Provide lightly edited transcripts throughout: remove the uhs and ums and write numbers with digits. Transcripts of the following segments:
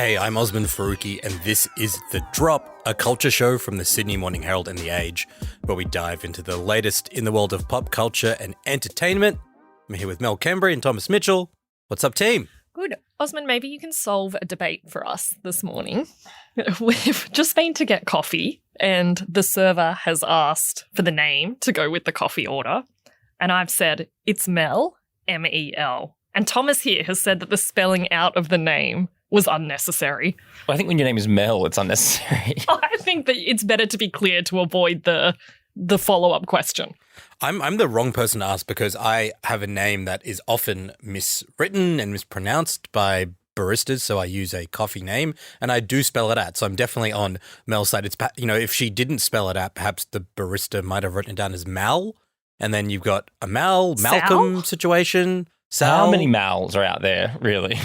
Hey, I'm Osman Faruqi, and this is The Drop, a culture show from the Sydney Morning Herald and The Age, where we dive into the latest in the world of pop culture and entertainment. I'm here with Mel Kembry and Thomas Mitchell. What's up, team? Good. Osman, maybe you can solve a debate for us this morning. We've just been to get coffee, and the server has asked for the name to go with the coffee order. And I've said, it's Mel, M-E-L. And Thomas here has said that the spelling out of the name was unnecessary. Well, I think when your name is Mel, it's unnecessary. I think that it's better to be clear to avoid the follow-up question. I'm the wrong person to ask because I have a name that is often miswritten and mispronounced by baristas, so I use a coffee name, and I do spell it out. So I'm definitely on Mel's side. It's, if she didn't spell it out, perhaps the barista might have written it down as Mal, and then you've got a Malcolm situation. Sal. How many Mals are out there, really?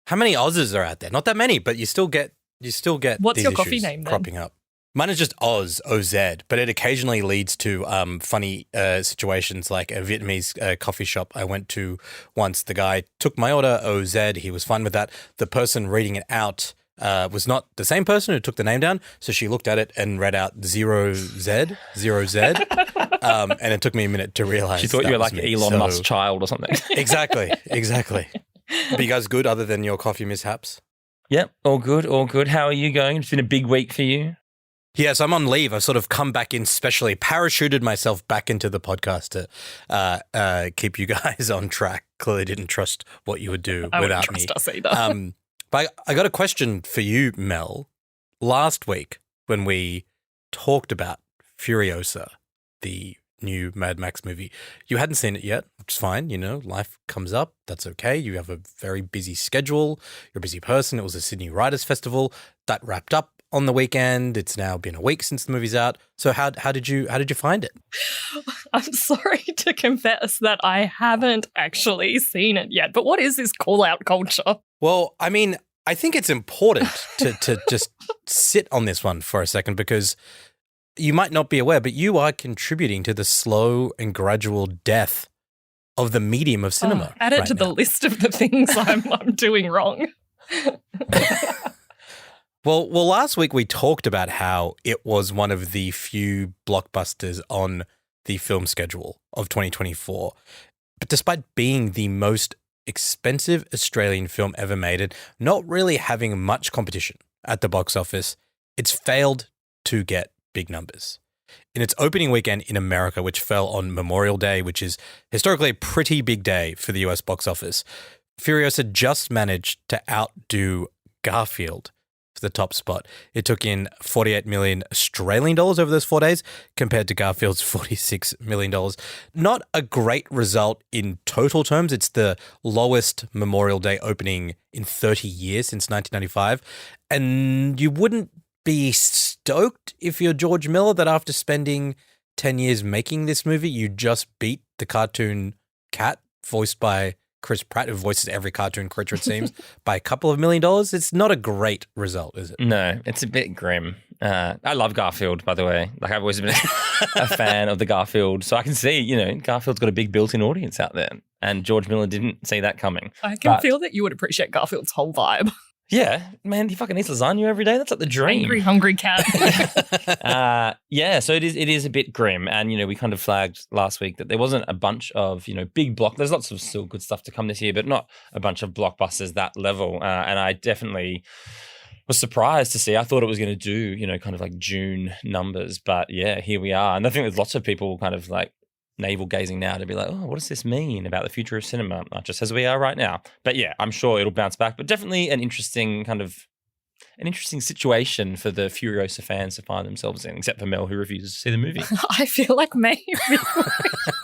How many Oz's are out there? Not that many, but you still get What's these your coffee issues name then? cropping up. Mine is just Oz, O-Z, but it occasionally leads to funny situations like a Vietnamese coffee shop I went to once. The guy took my order, O-Z. He was fine with that. The person reading it out was not the same person who took the name down, so she looked at it and read out 0Z. And it took me a minute to realize. She thought you were like Elon Musk's child or something. Exactly. But you guys good other than your coffee mishaps? Yep, all good. How are you going? It's been a big week for you. Yes, I'm on leave. I've sort of come back in specially, parachuted myself back into the podcast to keep you guys on track. Clearly didn't trust what you would do without me. I wouldn't trust us either. But I got a question for you, Mel. Last week when we talked about Furiosa, the new Mad Max movie, you hadn't seen it yet, which is fine. Life comes up. That's okay. You have a very busy schedule. You're a busy person. It was a Sydney Writers' Festival that wrapped up on the weekend. It's now been a week since the movie's out. So how did you find it? I'm sorry to confess that I haven't actually seen it yet. But what is this call-out culture? Well, I mean, I think it's important to just sit on this one for a second because you might not be aware, but you are contributing to the slow and gradual death of the medium of cinema. Add it to the list of the things I'm doing wrong. Well, last week we talked about how it was one of the few blockbusters on the film schedule of 2024. But despite being the most expensive Australian film ever made and not really having much competition at the box office, it's failed to get big numbers. In its opening weekend in America, which fell on Memorial Day, which is historically a pretty big day for the US box office, Furiosa just managed to outdo Garfield for the top spot. It took in 48 million Australian dollars over those 4 days compared to Garfield's $46 million. Not a great result in total terms. It's the lowest Memorial Day opening in 30 years since 1995. And you wouldn't be stoked if you're George Miller that after spending 10 years making this movie, you just beat the cartoon cat voiced by Chris Pratt, who voices every cartoon creature, it seems, by a couple of $1 million. It's not a great result, is it? No, it's a bit grim. I love Garfield, by the way. Like, I've always been a fan of the Garfield. So I can see, Garfield's got a big built-in audience out there. And George Miller didn't see that coming. I can feel that you would appreciate Garfield's whole vibe. Yeah, man, he fucking eats lasagna every day. That's like the dream. Angry, hungry cat. So it is a bit grim. And, we kind of flagged last week that there wasn't a bunch of, big there's lots of still good stuff to come this year, but not a bunch of blockbusters that level. And I definitely was surprised to see. I thought it was going to do, kind of like June numbers. But yeah, here we are. And I think there's lots of people kind of like navel gazing now to be like, oh, what does this mean about the future of cinema? Not just as we are right now. But yeah, I'm sure it'll bounce back. But definitely an interesting situation for the Furiosa fans to find themselves in, except for Mel, who refuses to see the movie. I feel like maybe we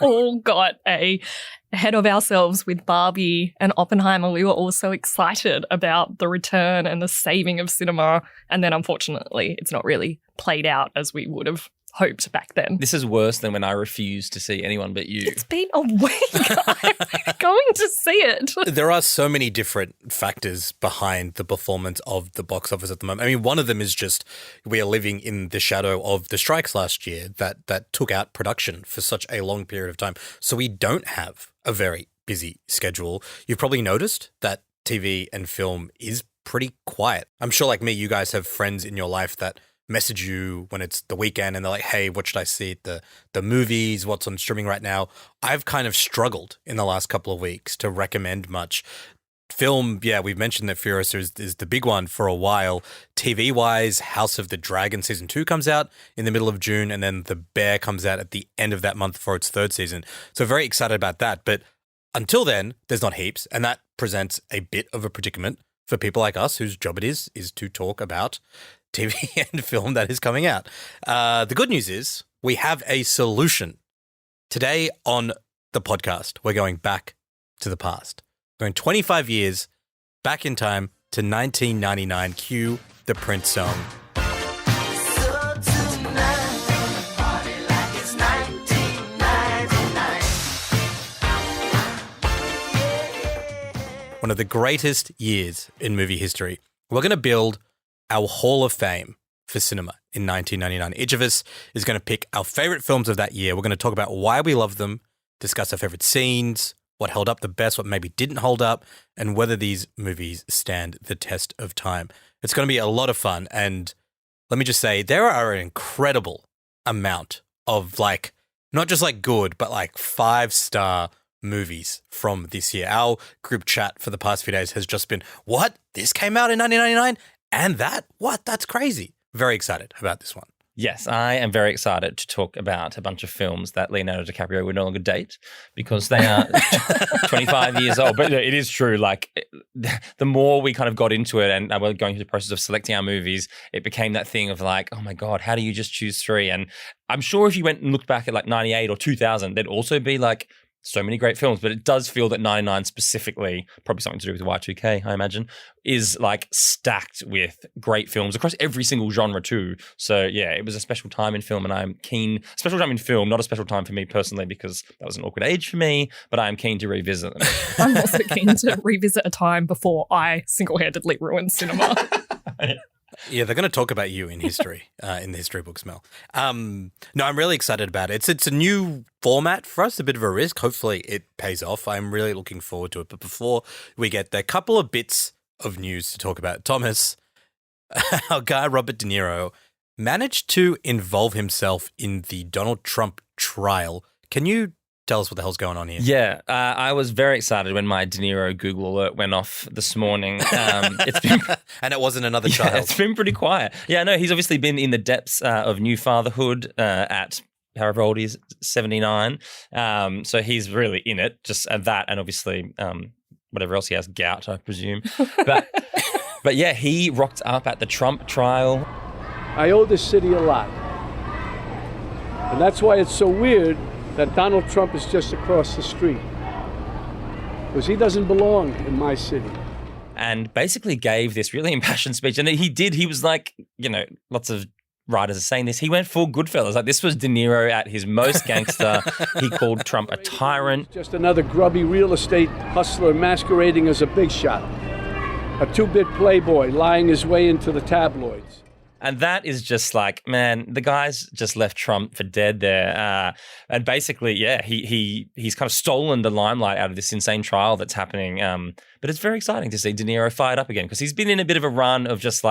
all got ahead of ourselves with Barbie and Oppenheimer. We were all so excited about the return and the saving of cinema. And then unfortunately, it's not really played out as we would have hoped back then. This is worse than when I refused to see anyone but you. It's been a week. I'm going to see it. There are so many different factors behind the performance of the box office at the moment. I mean, one of them is just we are living in the shadow of the strikes last year that took out production for such a long period of time. So we don't have a very busy schedule. You've probably noticed that TV and film is pretty quiet. I'm sure, like me, you guys have friends in your life that message you when it's the weekend and they're like, hey, what should I see at the movies? What's on streaming right now? I've kind of struggled in the last couple of weeks to recommend much. Film, yeah, we've mentioned that Furiosa is the big one for a while. TV-wise, House of the Dragon Season 2 comes out in the middle of June, and then The Bear comes out at the end of that month for its third season. So very excited about that. But until then, there's not heaps, and that presents a bit of a predicament for people like us whose job it is to talk about TV and film that is coming out. The good news is we have a solution. Today on the podcast, we're going back to the past. Going 25 years back in time to 1999. Cue the Prince song. One of the greatest years in movie history. We're going to build our Hall of Fame for cinema in 1999. Each of us is going to pick our favorite films of that year. We're going to talk about why we love them, discuss our favorite scenes, what held up the best, what maybe didn't hold up, and whether these movies stand the test of time. It's going to be a lot of fun. And let me just say, there are an incredible amount of not just good, but 5-star movies from this year. Our group chat for the past few days has just been, what? This came out in 1999? And that? What? That's crazy. Very excited about this one. Yes, I am very excited to talk about a bunch of films that Leonardo DiCaprio would no longer date because they are 25 years old. But it is true. The more we kind of got into it and we're going through the process of selecting our movies, it became that thing of oh my God, how do you just choose three? And I'm sure if you went and looked back at 98 or 2000, there'd also be so many great films, but it does feel that 99 specifically, probably something to do with Y2K, I imagine, is stacked with great films across every single genre too. So yeah, it was a special time in film and I'm keen, special time in film, not a special time for me personally because that was an awkward age for me, but I am keen to revisit them. I'm also keen to revisit a time before I single-handedly ruined cinema. Yeah, they're going to talk about you in history, in the history books, Mel. No, I'm really excited about it. It's a new format for us, a bit of a risk. Hopefully it pays off. I'm really looking forward to it. But before we get there, a couple of bits of news to talk about. Thomas, our guy Robert De Niro, managed to involve himself in the Donald Trump trial. Can you tell us what the hell's going on here? Yeah, I was very excited when my De Niro Google alert went off this morning. It's been, and it wasn't another child. It's been pretty quiet. Yeah, no, he's obviously been in the depths of new fatherhood at however old he is, 79. So he's really in it, just at that, and obviously whatever else he has, gout, I presume. But yeah, he rocked up at the Trump trial. I owe this city a lot. And that's why it's so weird that Donald Trump is just across the street. Because he doesn't belong in my city. And basically gave this really impassioned speech. And he was lots of writers are saying this. He went full Goodfellas. This was De Niro at his most gangster. He called Trump a tyrant. Just another grubby real estate hustler masquerading as a big shot. A two-bit playboy lying his way into the tabloids. And that is just man, the guy's just left Trump for dead there. And basically, yeah, he's kind of stolen the limelight out of this insane trial that's happening. But it's very exciting to see De Niro fired up again because he's been in a bit of a run of just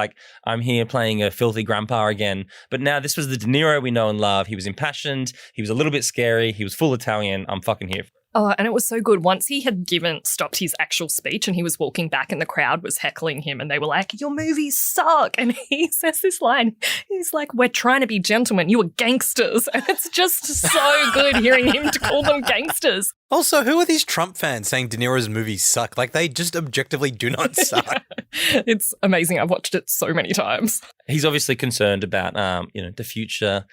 I'm here playing a filthy grandpa again. But now this was the De Niro we know and love. He was impassioned. He was a little bit scary. He was full Italian. I'm fucking here. Oh, and it was so good. Once he had stopped his actual speech and he was walking back and the crowd was heckling him and they were like, your movies suck. And he says this line, he's like, we're trying to be gentlemen. You are gangsters. And it's just so good hearing him to call them gangsters. Also, who are these Trump fans saying De Niro's movies suck? They just objectively do not suck. Yeah. It's amazing. I've watched it so many times. He's obviously concerned about, the future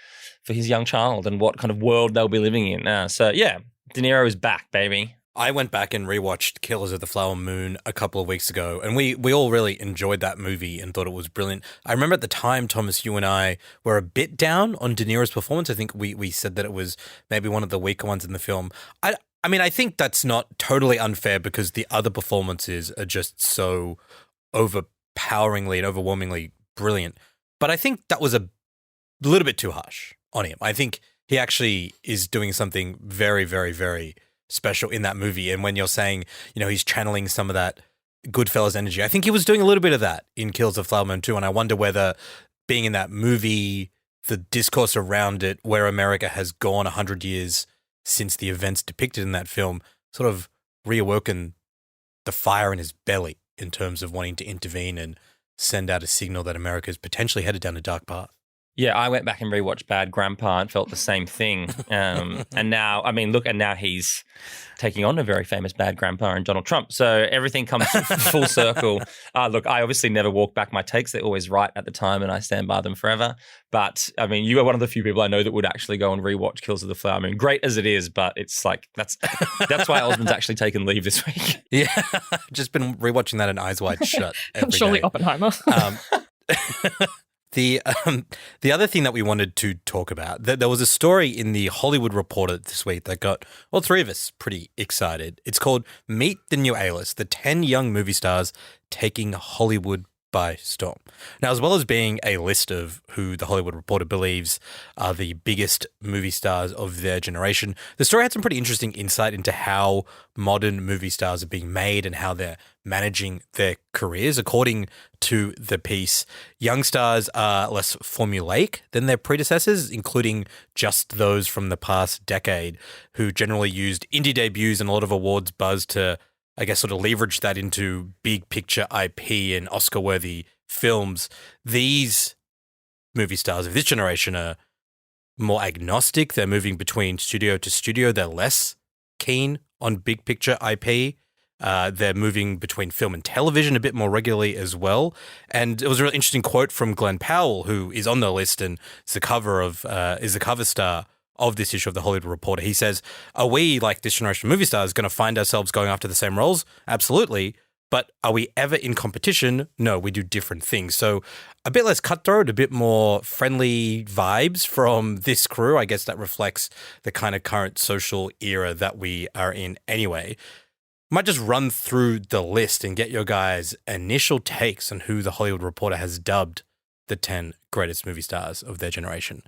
for his young child and what kind of world they'll be living in. So, yeah. De Niro is back, baby. I went back and rewatched Killers of the Flower Moon a couple of weeks ago, and we all really enjoyed that movie and thought it was brilliant. I remember at the time, Thomas, you and I were a bit down on De Niro's performance. I think we said that it was maybe one of the weaker ones in the film. I mean, I think that's not totally unfair because the other performances are just so overpoweringly and overwhelmingly brilliant. But I think that was a little bit too harsh on him. I think he actually is doing something very, very, very special in that movie. And when you're saying, he's channeling some of that Goodfellas energy. I think he was doing a little bit of that in Killers of the Flower Moon too, and I wonder whether being in that movie, the discourse around it, where America has gone 100 years since the events depicted in that film, sort of reawoken the fire in his belly in terms of wanting to intervene and send out a signal that America is potentially headed down a dark path. Yeah, I went back and rewatched Bad Grandpa and felt the same thing. And now, and now he's taking on a very famous bad grandpa in Donald Trump. So everything comes full circle. Look, I obviously never walk back my takes. They're always right at the time and I stand by them forever. But, I mean, you are one of the few people I know that would actually go and rewatch Killers of the Flower Moon. Great as it is, but it's like, that's why Osmond's actually taken leave this week. Yeah, just been rewatching that in Eyes Wide Shut every Surely day. Oppenheimer. The other thing that we wanted to talk about, there was a story in the Hollywood Reporter this week that got all three of us pretty excited. It's called Meet the New A-List, the 10 young movie stars taking Hollywood by storm. Now, as well as being a list of who the Hollywood Reporter believes are the biggest movie stars of their generation, the story had some pretty interesting insight into how modern movie stars are being made and how they're managing their careers. According to the piece, young stars are less formulaic than their predecessors, including just those from the past decade, who generally used indie debuts and a lot of awards buzz to, I guess, sort of leverage that into big picture IP and Oscar-worthy films. These movie stars of this generation are more agnostic. They're moving between studio to studio. They're less keen on big picture IP. They're moving between film and television a bit more regularly as well. And it was a really interesting quote from Glenn Powell, who is on the list and is the cover star of this issue of the Hollywood Reporter. He says, are we, like this generation of movie stars, going to find ourselves going after the same roles? Absolutely. But are we ever in competition? No, we do different things. So a bit less cutthroat, a bit more friendly vibes from this crew. I guess that reflects the kind of current social era that we are in anyway. Might just run through the list and get your guys' initial takes on who the Hollywood Reporter has dubbed the 10 greatest movie stars of their generation.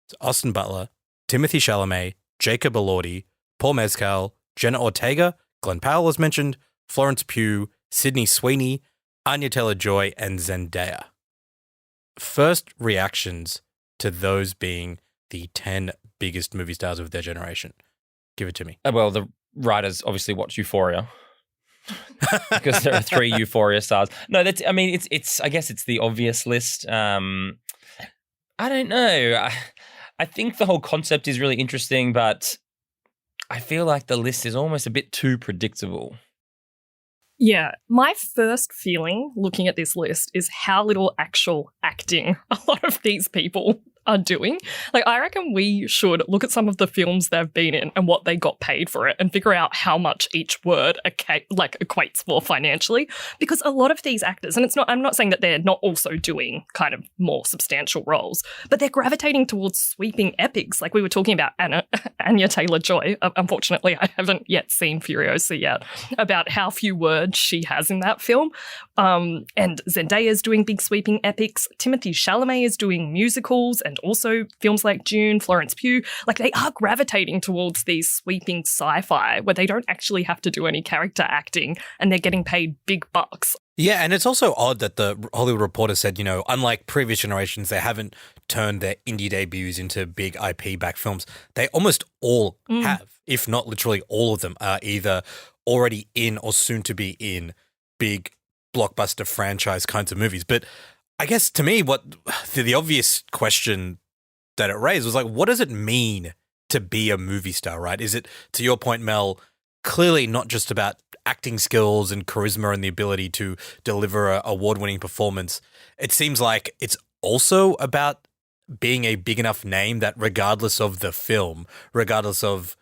It's Austin Butler, Timothée Chalamet, Jacob Elordi, Paul Mescal, Jenna Ortega, Glenn Powell as mentioned, Florence Pugh, Sydney Sweeney, Anya Taylor-Joy, and Zendaya. First reactions to those being the 10 biggest movie stars of their generation. Give it to me. Well, the writers obviously watch Euphoria because there are 3 Euphoria stars. No, it's I guess it's the obvious list. I don't know. I think the whole concept is really interesting, but I feel like the list is almost a bit too predictable. Yeah, my first feeling looking at this list is how little actual acting a lot of these people are doing. Like, I reckon we should look at some of the films they've been in and what they got paid for it and figure out how much each word equates for financially. Because a lot of these actors, and I'm not saying that they're not also doing kind of more substantial roles, but they're gravitating towards sweeping epics. Like we were talking about Anya Taylor-Joy. Unfortunately, I haven't yet seen Furiosa yet, about how few words she has in that film. And Zendaya's doing big sweeping epics. Timothée Chalamet is doing musicals and also films like Dune, Florence Pugh. Like, they are gravitating towards these sweeping sci-fi where they don't actually have to do any character acting and they're getting paid big bucks. Yeah, and it's also odd that the Hollywood Reporter said, unlike previous generations, they haven't turned their indie debuts into big IP-backed films. They almost all have, if not literally all of them, are either already in or soon to be in big blockbuster franchise kinds of movies. But I guess to me, what the obvious question that it raised was like, what does it mean to be a movie star, right? Is it, to your point, Mel, clearly not just about acting skills and charisma and the ability to deliver an award-winning performance? It seems like it's also about being a big enough name that regardless of the film, regardless of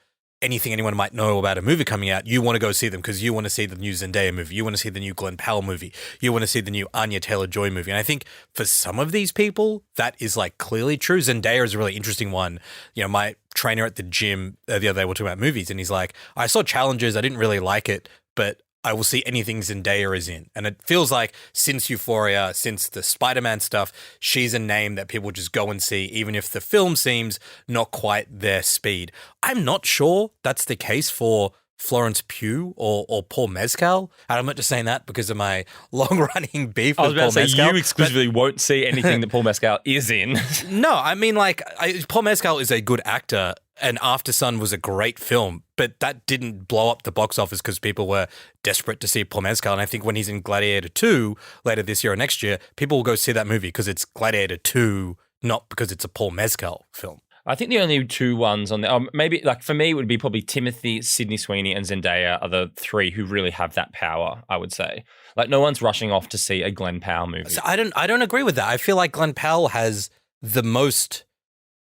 anything anyone might know about a movie coming out, you want to go see them because you want to see the new Zendaya movie. You want to see the new Glenn Powell movie. You want to see the new Anya Taylor-Joy movie. And I think for some of these people, that is like clearly true. Zendaya is a really interesting one. My trainer at the gym the other day, we're talking about movies, and he's like, I saw Challengers. I didn't really like it, but I will see anything Zendaya is in. And it feels like since Euphoria, since the Spider-Man stuff, she's a name that people just go and see, even if the film seems not quite their speed. I'm not sure that's the case for Florence Pugh or Paul Mescal. And I'm not just saying that because of my long-running beef I was with about Paul to say Mescal. you exclusively won't see anything that Paul Mescal is in. No, I mean, like, Paul Mescal is a good actor, and After Sun was a great film, but that didn't blow up the box office because people were desperate to see Paul Mescal. And I think when he's in Gladiator 2 later this year or next year, people will go see that movie because it's Gladiator 2, not because it's a Paul Mescal film. I think the only two ones on there, maybe like for me, it would be probably Timothy, Sydney Sweeney, and Zendaya are the three who really have that power, I would say. Like, no one's rushing off to see a Glenn Powell movie. So I don't agree with that. I feel like Glenn Powell has the most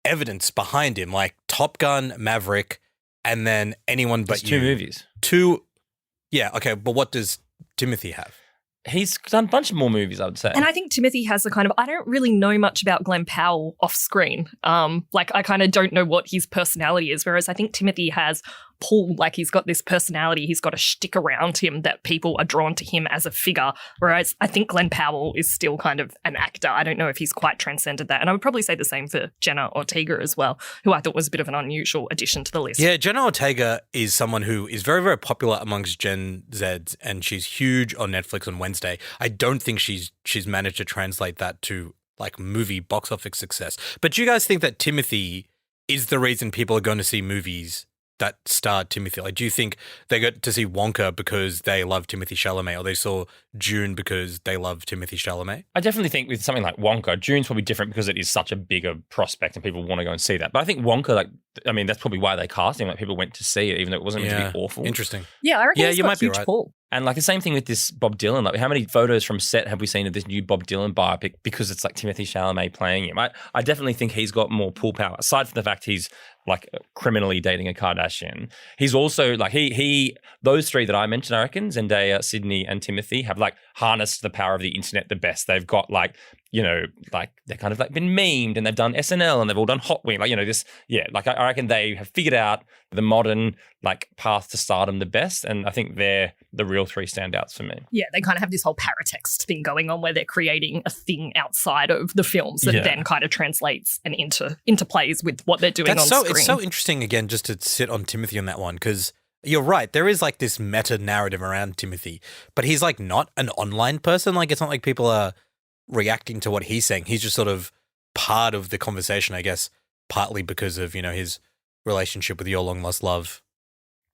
evidence behind him, like Top Gun, Maverick, and then Anyone But It's You. two movies. Yeah, okay, but what does Timothy have? He's done a bunch of more movies, I would say. And I think Timothy has a kind of, I don't really know much about Glenn Powell off screen. Like, I kind of don't know what his personality is, whereas I think Timothy has pull, like he's got this personality, he's got a shtick around him that people are drawn to him as a figure, whereas I think Glenn Powell is still kind of an actor. I don't know if he's quite transcended that. And I would probably say the same for Jenna Ortega as well, who I thought was a bit of an unusual addition to the list. Yeah, Jenna Ortega is someone who is very, very popular amongst Gen Zs, and she's huge on Netflix on Wednesday. I don't think she's managed to translate that to like movie box office success. But do you guys think that Timothy is the reason people are going to see movies that star Timothy? Like, do you think they got to see Wonka because they love Timothy Chalamet, or they saw Dune because they love Timothy Chalamet? I definitely think with something like Wonka, Dune's probably different because it is such a bigger prospect and people want to go and see that. But I think Wonka, like, I mean, that's probably why they cast him. Like, people went to see it, even though it wasn't meant to be awful. Interesting. Yeah, I reckon Yeah, he's you got might be huge right. pull. And like the same thing with this Bob Dylan. Like, how many photos from set have we seen of this new Bob Dylan biopic because it's like Timothy Chalamet playing him? I definitely think he's got more pull power. Aside from the fact he's like criminally dating a Kardashian, he's also like he those three that I mentioned, I reckon, Zendaya, Sydney, and Timothy have like harnessed the power of the internet the best. They've got like, you know, like they're kind of like been memed and they've done SNL and they've all done Hot Wing. Like, you know, this, yeah, like I reckon they have figured out the modern like path to stardom the best. And I think they're the real three standouts for me. Yeah, they kind of have this whole paratext thing going on where they're creating a thing outside of the films that then kind of translates and interplays with what they're doing on screen. It's so interesting, again, just to sit on Timothy on that one, because you're right. There is like this meta narrative around Timothy, but he's like not an online person. Like, it's not like people are reacting to what he's saying. He's just sort of part of the conversation, I guess, partly because of, you know, his relationship with your long lost love.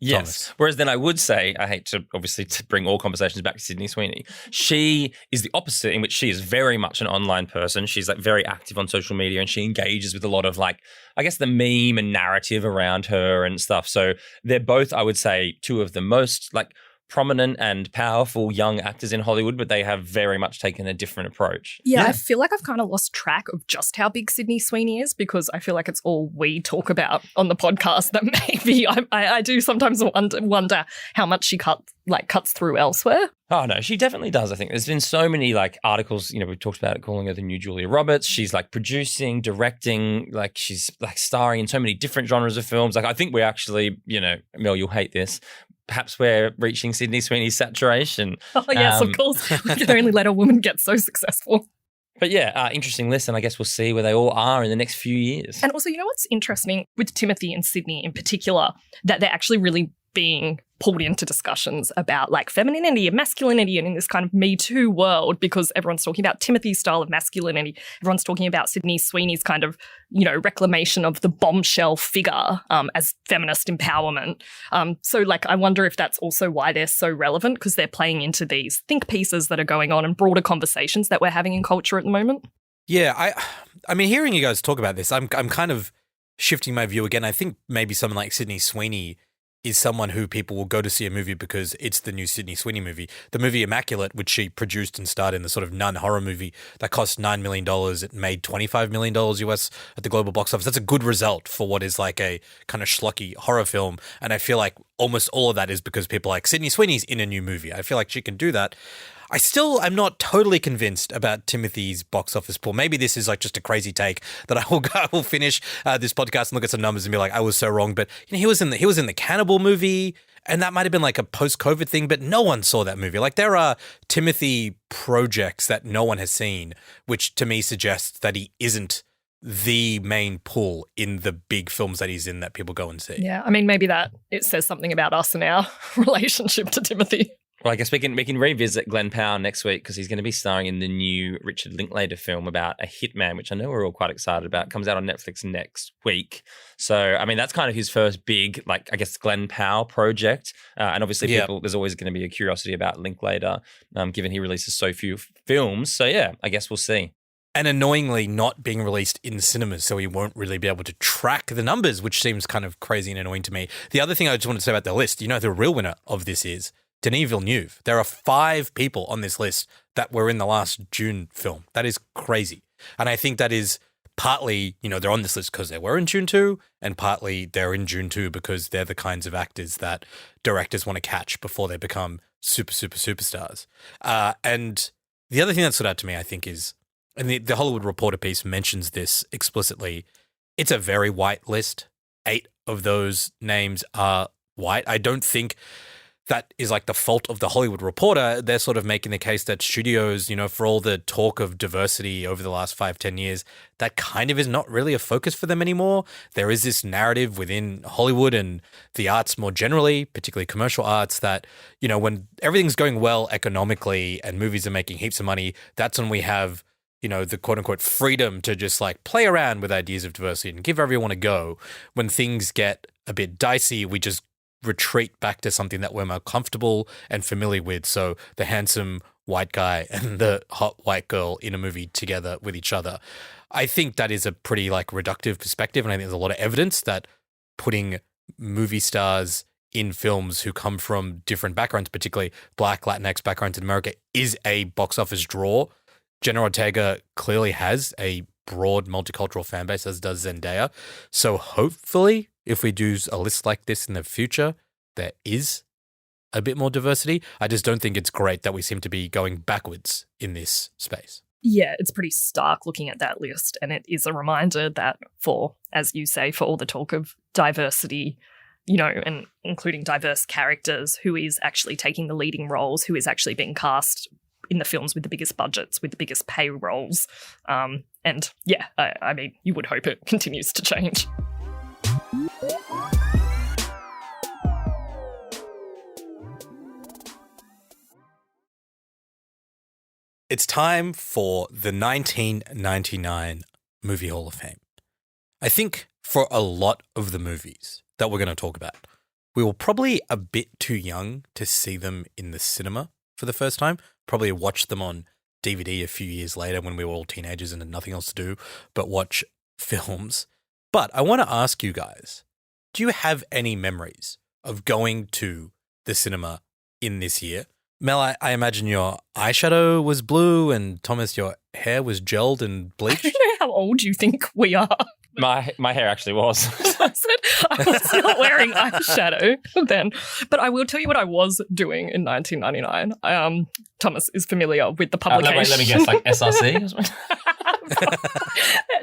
Yes. Thomas. Whereas then I would say, I hate to obviously to bring all conversations back to Sydney Sweeney. She is the opposite, in which she is very much an online person. She's like very active on social media and she engages with a lot of like, I guess, the meme and narrative around her and stuff. So they're both, I would say, two of the most like prominent and powerful young actors in Hollywood, but they have very much taken a different approach. Yeah, I feel like I've kind of lost track of just how big Sydney Sweeney is because I feel like it's all we talk about on the podcast that maybe I do sometimes wonder how much she cuts through elsewhere. Oh, no, she definitely does, I think. There's been so many, like, articles, you know, we've talked about it, calling her the new Julia Roberts. She's, like, producing, directing, like, she's, like, starring in so many different genres of films. Like, I think we're actually, you know, Mel, you'll hate this, perhaps we're reaching Sydney Sweeney's saturation. Oh, yes, of course. We can only let a woman get so successful. But yeah, interesting list, and I guess we'll see where they all are in the next few years. And also, you know what's interesting with Timothy and Sydney in particular, that they're actually really being pulled into discussions about like femininity and masculinity and in this kind of Me Too world, because everyone's talking about Timothy's style of masculinity. Everyone's talking about Sydney Sweeney's kind of, you know, reclamation of the bombshell figure as feminist empowerment. So like, I wonder if that's also why they're so relevant, because they're playing into these think pieces that are going on and broader conversations that we're having in culture at the moment. Yeah, I mean, hearing you guys talk about this, I'm kind of shifting my view again. I think maybe someone like Sydney Sweeney is someone who people will go to see a movie because it's the new Sydney Sweeney movie. The movie Immaculate, which she produced and starred in, the sort of nun horror movie that cost $9 million, it made $25 million US at the global box office. That's a good result for what is like a kind of schlocky horror film. And I feel like almost all of that is because people like Sydney Sweeney's in a new movie. I feel like she can do that. I'm not totally convinced about Timothy's box office pull. Maybe this is like just a crazy take that I will finish this podcast and look at some numbers and be like, I was so wrong. But you know, he was in the Cannibal movie, and that might have been like a post-COVID thing, but no one saw that movie. Like, there are Timothy projects that no one has seen, which to me suggests that he isn't the main pull in the big films that he's in that people go and see. Yeah, I mean, maybe that it says something about us and our relationship to Timothy. Well, I guess we can revisit Glenn Powell next week because he's going to be starring in the new Richard Linklater film about a hitman, which I know we're all quite excited about. It comes out on Netflix next week. So, I mean, that's kind of his first big, like, I guess, Glenn Powell project. And obviously, there's always going to be a curiosity about Linklater, given he releases so few films. So, yeah, I guess we'll see. And annoyingly not being released in cinemas, so he won't really be able to track the numbers, which seems kind of crazy and annoying to me. The other thing I just wanted to say about the list, the real winner of this is Denis Villeneuve. There are 5 people on this list that were in the last Dune film. That is crazy. And I think that is partly, they're on this list because they were in Dune 2, and partly they're in Dune 2 because they're the kinds of actors that directors want to catch before they become superstars. And the other thing that stood out to me, I think, is, and the Hollywood Reporter piece mentions this explicitly, it's a very white list. 8 of those names are white. I don't think that is like the fault of the Hollywood Reporter. They're sort of making the case that studios, for all the talk of diversity over the last 5-10 years, that kind of is not really a focus for them anymore. There is this narrative within Hollywood and the arts more generally, particularly commercial arts, that, when everything's going well economically and movies are making heaps of money, that's when we have, the quote unquote freedom to just like play around with ideas of diversity and give everyone a go. When things get a bit dicey, we just retreat back to something that we're more comfortable and familiar with. So the handsome white guy and the hot white girl in a movie together with each other. I think that is a pretty like reductive perspective. And I think there's a lot of evidence that putting movie stars in films who come from different backgrounds, particularly Black, Latinx backgrounds in America, is a box office draw. Jenna Ortega clearly has a broad multicultural fan base, as does Zendaya. So hopefully, if we do a list like this in the future, there is a bit more diversity. I just don't think it's great that we seem to be going backwards in this space. Yeah, it's pretty stark looking at that list. And it is a reminder that for, as you say, for all the talk of diversity, and including diverse characters, who is actually taking the leading roles, who is actually being cast in the films with the biggest budgets, with the biggest payrolls. And yeah, I mean, you would hope it continues to change. It's time for the 1999 Movie Hall of Fame. I think for a lot of the movies that we're going to talk about, we were probably a bit too young to see them in the cinema for the first time. Probably watched them on DVD a few years later when we were all teenagers and had nothing else to do but watch films. But I want to ask you guys, do you have any memories of going to the cinema in this year? Mel, I imagine your eyeshadow was blue, and Thomas, your hair was gelled and bleached. I don't know how old you think we are. My hair actually was. I was not wearing eyeshadow then. But I will tell you what I was doing in 1999. Thomas is familiar with the publication. Let me guess, like SRC?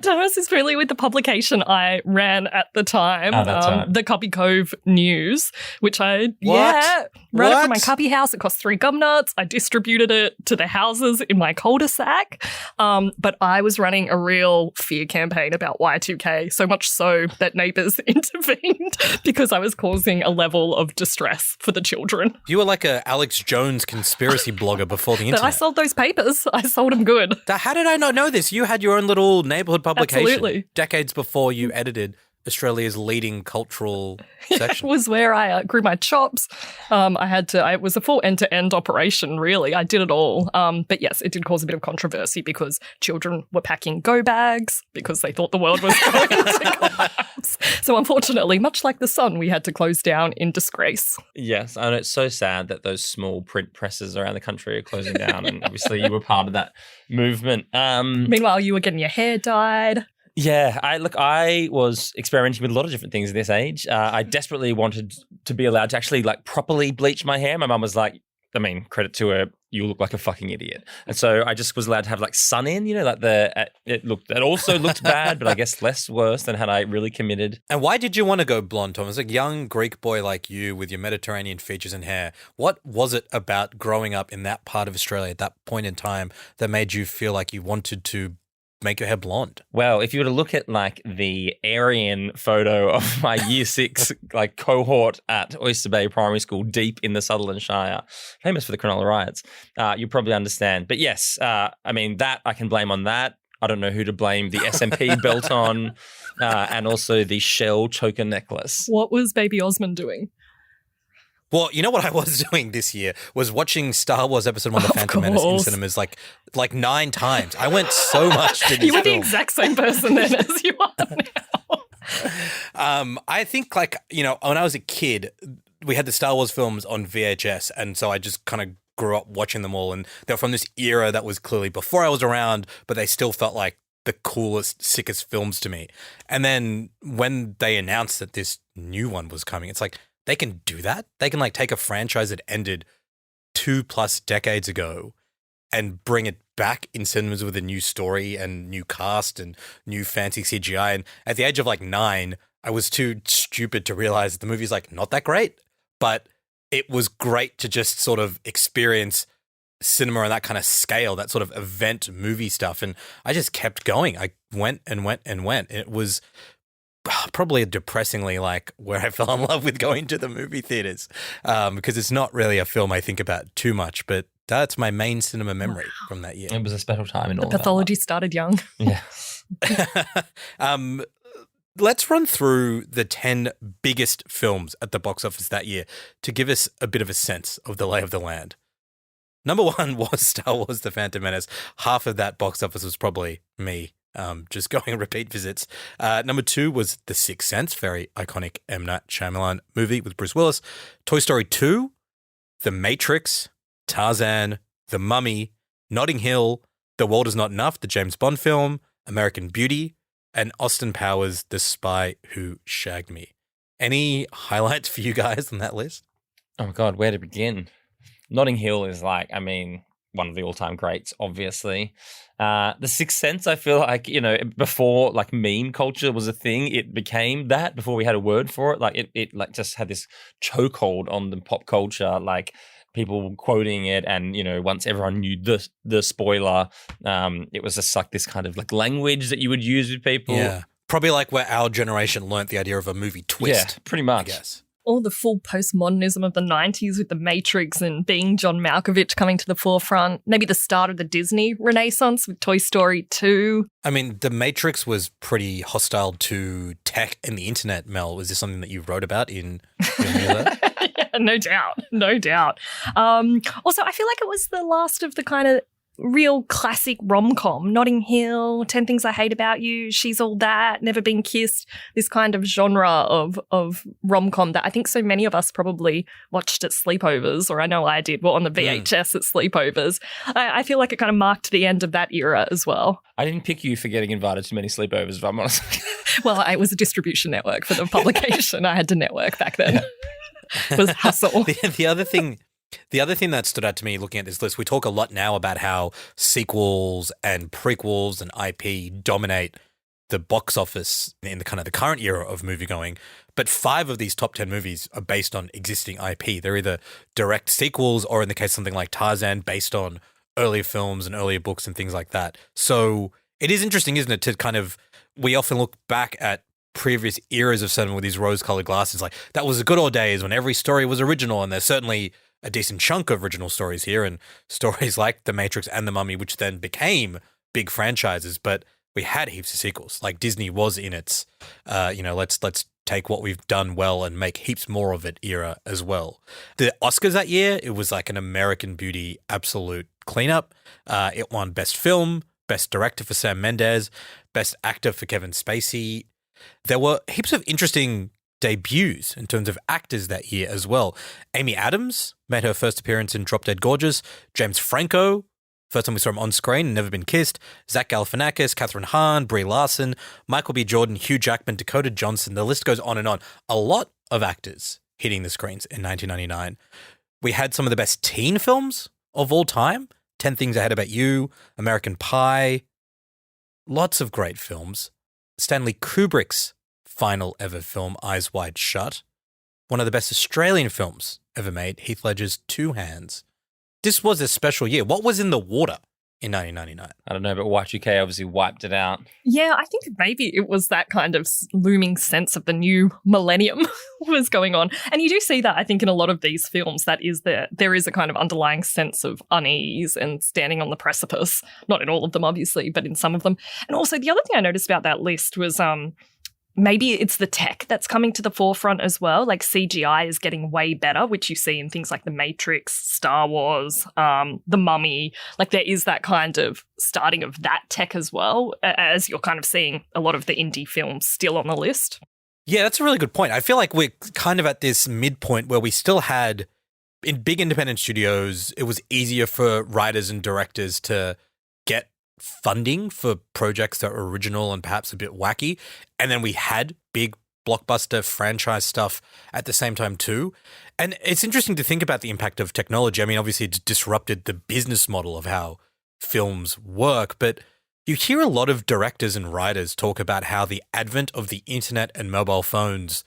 Thomas is familiar with the publication I ran at the time, the Cubby Cove News, which I ran it from my cubby house. It cost 3 gum nuts. I distributed it to the houses in my cul-de-sac. But I was running a real fear campaign about Y2K, so much so that neighbours intervened because I was causing a level of distress for the children. You were like a Alex Jones conspiracy blogger before the internet. But I sold those papers. I sold them good. How did I not know this? You had your own little neighborhood publication. Absolutely. Decades before you edited Australia's leading cultural section. It was where I grew my chops. It was a full end-to-end operation, really. I did it all. But yes, it did cause a bit of controversy because children were packing go bags because they thought the world was going to collapse. So unfortunately, much like the sun, we had to close down in disgrace. Yes, and it's so sad that those small print presses around the country are closing down, and obviously you were part of that movement. Meanwhile, you were getting your hair dyed. Yeah, I was experimenting with a lot of different things at this age. I desperately wanted to be allowed to actually like properly bleach my hair. My mum was like, I mean, credit to her, you look like a fucking idiot. And so I just was allowed to have like sun in, like it also looked bad, but I guess less worse than had I really committed. And why did you want to go blonde, Thomas? A young Greek boy like you with your Mediterranean features and hair, what was it about growing up in that part of Australia at that point in time that made you feel like you wanted to make your hair blonde. Well, if you were to look at like the Aryan photo of my year 6 like cohort at Oyster Bay Primary School, deep in the Sutherland Shire, famous for the Cronulla riots, you probably understand. But yes, I mean that I can blame on that. I don't know who to blame the SMP belt on, and also the shell choker necklace. What was Baby Osmond doing? Well, you know what I was doing this year was watching Star Wars Episode 1, The Phantom Menace in cinemas like 9 times. I went so much to this You were the film. exact same person then as you are now. I think when I was a kid, we had the Star Wars films on VHS, and so I just kind of grew up watching them all, and they're from this era that was clearly before I was around, but they still felt like the coolest, sickest films to me. And then when they announced that this new one was coming, it's like, they can do that. They can like take a franchise that ended 2+ decades ago and bring it back in cinemas with a new story and new cast and new fancy CGI. And at the age of like 9, I was too stupid to realize the movie's like not that great, but it was great to just sort of experience cinema on that kind of scale, that sort of event movie stuff. And I just kept going. I went and went and went. It was probably depressingly like where I fell in love with going to the movie theaters, because it's not really a film I think about too much, but that's my main cinema memory from that year. It was a special time in all The pathology started young. Yeah. Let's run through the 10 biggest films at the box office that year to give us a bit of a sense of the lay of the land. Number 1 was Star Wars The Phantom Menace. Half of that box office was probably me. Just going repeat visits. Number 2 was The Sixth Sense, very iconic M. Night Shyamalan movie with Bruce Willis. Toy Story 2, The Matrix, Tarzan, The Mummy, Notting Hill, The World Is Not Enough, the James Bond film, American Beauty, and Austin Powers' The Spy Who Shagged Me. Any highlights for you guys on that list? Oh my God, where to begin? Notting Hill is like, I mean, one of the all-time greats, obviously. The Sixth Sense, I feel like, before like meme culture was a thing, it became that before we had a word for it. Like it like just had this chokehold on the pop culture, like people quoting it. And, once everyone knew the spoiler, it was just like this kind of like language that you would use with people. Yeah. Probably like where our generation learnt the idea of a movie twist. Yeah, pretty much. I guess. All the full postmodernism of the 90s with The Matrix and being John Malkovich coming to the forefront. Maybe the start of the Disney Renaissance with Toy Story 2. I mean, The Matrix was pretty hostile to tech and the internet, Mel. Was this something that you wrote about in your newsletter? Yeah, no doubt. Also, I feel like it was the last of the kind of real classic rom-com. Notting Hill, 10 Things I Hate About You, She's All That, Never Been Kissed, this kind of genre of rom-com that I think so many of us probably watched at sleepovers, or I know I did, on the VHS at sleepovers. I feel like it kind of marked the end of that era as well. I didn't pick you for getting invited to many sleepovers, if I'm honest. Well, it was a distribution network for the publication. I had to network back then. It was hustle. The other thing that stood out to me looking at this list, we talk a lot now about how sequels and prequels and IP dominate the box office in the kind of the current era of movie going. But 5 of these top 10 movies are based on existing IP. They're either direct sequels or, in the case of something like Tarzan, based on earlier films and earlier books and things like that. So it is interesting, isn't it, to kind of, we often look back at previous eras of cinema with these rose-colored glasses. Like, that was the good old days when every story was original, and there's certainly a decent chunk of original stories here, and stories like The Matrix and The Mummy, which then became big franchises, but we had heaps of sequels. Like, Disney was in its, let's take what we've done well and make heaps more of it era as well. The Oscars that year, it was like an American Beauty absolute cleanup. It won Best Film, Best Director for Sam Mendes, Best Actor for Kevin Spacey. There were heaps of interesting debuts in terms of actors that year as well. Amy Adams made her first appearance in Drop Dead Gorgeous. James Franco, first time we saw him on screen, Never Been Kissed. Zach Galifianakis, Kathryn Hahn, Brie Larson, Michael B. Jordan, Hugh Jackman, Dakota Johnson. The list goes on and on. A lot of actors hitting the screens in 1999. We had some of the best teen films of all time. 10 Things I Hate About You, American Pie. Lots of great films. Stanley Kubrick's final ever film, Eyes Wide Shut. One of the best Australian films ever made, Heath Ledger's Two Hands. This was a special year. What was in the water in 1999? I don't know, but Y2K obviously wiped it out. Yeah, I think maybe it was that kind of looming sense of the new millennium was going on. And you do see that, I think, in a lot of these films, that is there is a kind of underlying sense of unease and standing on the precipice. Not in all of them, obviously, but in some of them. And also the other thing I noticed about that list was maybe it's the tech that's coming to the forefront as well. Like CGI is getting way better, which you see in things like The Matrix, Star Wars, The Mummy. Like there is that kind of starting of that tech as well, as you're kind of seeing a lot of the indie films still on the list. Yeah, that's a really good point. I feel like we're kind of at this midpoint where we still had, in big independent studios, it was easier for writers and directors to get funding for projects that were original and perhaps a bit wacky. And then we had big blockbuster franchise stuff at the same time too. And it's interesting to think about the impact of technology. I mean, obviously it's disrupted the business model of how films work, but you hear a lot of directors and writers talk about how the advent of the internet and mobile phones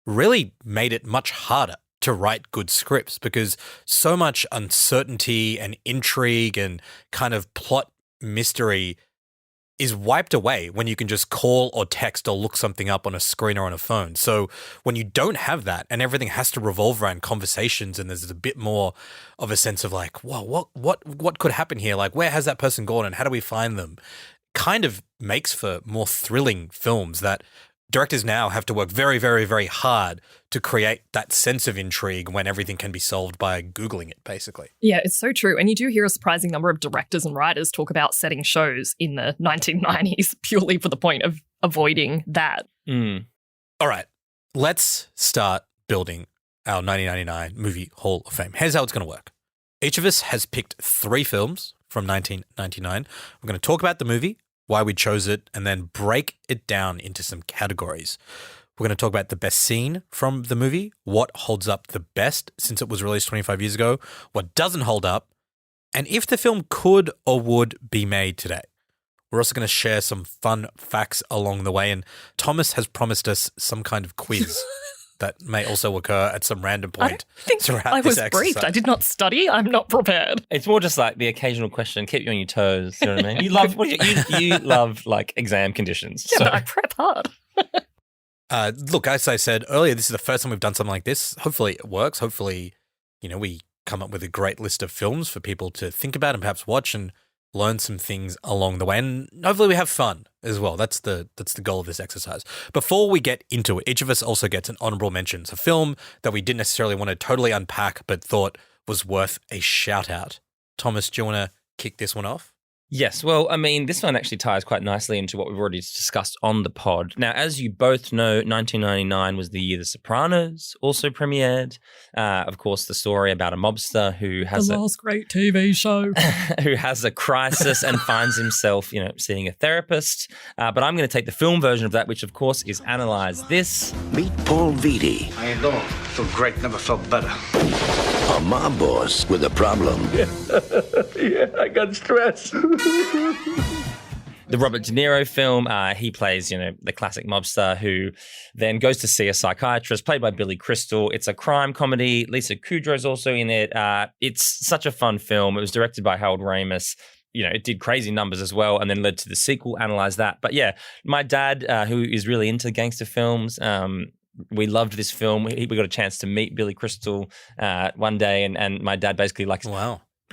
really made it much harder to write good scripts because so much uncertainty and intrigue and kind of plot mystery is wiped away when you can just call or text or look something up on a screen or on a phone. So when you don't have that and everything has to revolve around conversations and there's a bit more of a sense of like, well, what could happen here? Like, where has that person gone and how do we find them? Kind of makes for more thrilling films that directors now have to work very, very, very hard to create that sense of intrigue when everything can be solved by Googling it, basically. Yeah, it's so true. And you do hear a surprising number of directors and writers talk about setting shows in the 1990s purely for the point of avoiding that. All right, let's start building our 1999 Movie Hall of Fame. Here's how it's going to work. Each of us has picked 3 films from 1999. We're going to talk about the movie, why we chose it, and then break it down into some categories. We're going to talk about the best scene from the movie, what holds up the best since it was released 25 years ago, what doesn't hold up, and if the film could or would be made today. We're also going to share some fun facts along the way, and Thomas has promised us some kind of quiz that may also occur at some random point. I think I was briefed. I did not study. I'm not prepared. It's more just like the occasional question, keep you on your toes. You know what I mean? You love like exam conditions. Yeah, but I prep hard. Look, as I said earlier, this is the first time we've done something like this. Hopefully it works. Hopefully, we come up with a great list of films for people to think about and perhaps watch and learn some things along the way. And hopefully we have fun as well. That's the goal of this exercise. Before we get into it, each of us also gets an honorable mention. It's a film that we didn't necessarily want to totally unpack, but thought was worth a shout out. Thomas, do you want to kick this one off? Yes. Well, I mean, this one actually ties quite nicely into what we've already discussed on the pod. Now, as you both know, 1999 was the year The Sopranos also premiered. Of course, the story about a mobster who has the last great TV show, who has a crisis and finds himself, seeing a therapist. But I'm going to take the film version of that, which of course is Analyze This. Meet Paul Vitti. How you doing? Feel great. Never felt better. A mob boss with a problem. Yeah, I got stress. The Robert De Niro film, he plays, the classic mobster who then goes to see a psychiatrist, played by Billy Crystal. It's a crime comedy. Lisa Kudrow's also in it. It's such a fun film. It was directed by Harold Ramis. It did crazy numbers as well and then led to the sequel, Analyze That. But yeah, my dad, who is really into gangster films, we loved this film. We got a chance to meet Billy Crystal one day, and my dad basically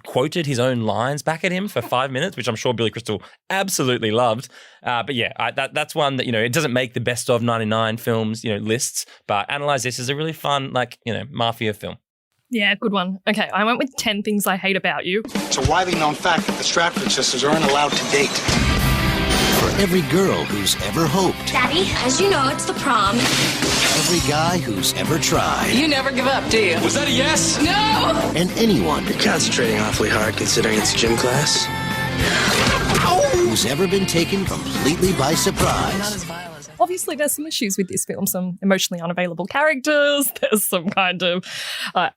quoted his own lines back at him for 5 minutes, which I'm sure Billy Crystal absolutely loved. But yeah, that's one that, it doesn't make the best of 99 films, lists, but Analyze This is a really fun, mafia film. Yeah, good one. Okay, I went with 10 Things I Hate About You. It's a widely known fact that the Stratford sisters aren't allowed to date. For every girl who's ever hoped. Daddy, as you know, it's the prom. Every guy who's ever tried. You never give up, do you? Was that a yes? No! And anyone You're concentrating awfully hard considering it's gym class. who's ever been taken completely by surprise. Obviously, there's some issues with this film, some emotionally unavailable characters, there's some kind of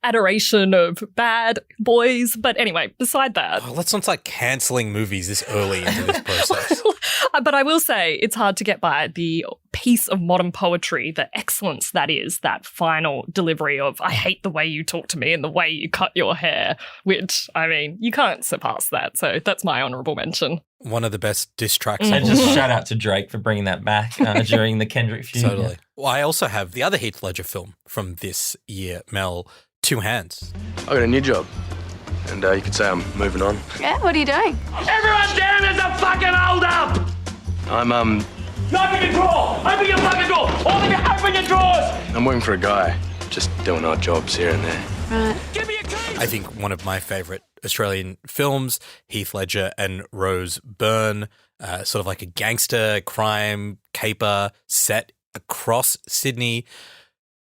adoration of bad boys. But anyway, beside that... Oh, let's not start cancelling movies this early into this process. But I will say it's hard to get by the piece of modern poetry, the excellence that is, that final delivery of, I hate the way you talk to me and the way you cut your hair, which, I mean, you can't surpass that. So that's my honourable mention. One of the best diss tracks. And just shout out to Drake for bringing that back during the Kendrick feud. Totally. Well, I also have the other Heath Ledger film from this year, Mel, Two Hands. I got a new job. And you could say I'm moving on. Yeah, what are you doing? Everyone down is a fucking hold up! I'm, Open your drawer! Open your fucking drawer! All of you, open your drawers! I'm working for a guy, just doing odd jobs here and there. Right. Give me a key! I think one of my favourite Australian films, Heath Ledger and Rose Byrne, sort of like a gangster crime caper set across Sydney.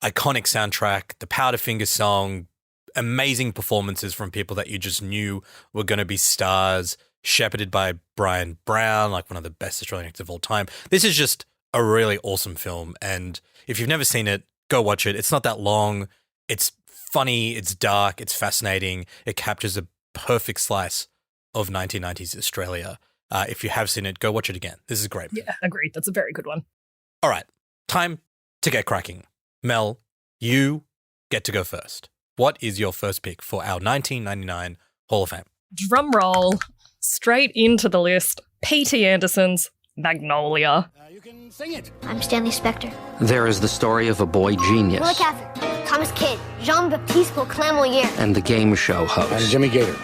Iconic soundtrack, the Powderfinger song, amazing performances from people that you just knew were going to be stars, shepherded by Brian Brown, like one of the best Australian actors of all time. This is just a really awesome film, and if you've never seen it, go watch it. It's not that long. It's funny, it's dark, it's fascinating. It captures a perfect slice of 1990s Australia. If you have seen it, go watch it again. This is a great movie. Yeah, agreed. That's a very good one. All right, time to get cracking. Mel, you get to go first. What is your first pick for our 1999 Hall of Fame? Drum roll, straight into the list. P.T. Anderson's Magnolia. You can sing it. I'm Stanley Spector. There is the story of a boy genius. Willa Cather, Thomas Kidd, Jean-Baptiste Clamolier. And the game show host. I'm Jimmy Gator.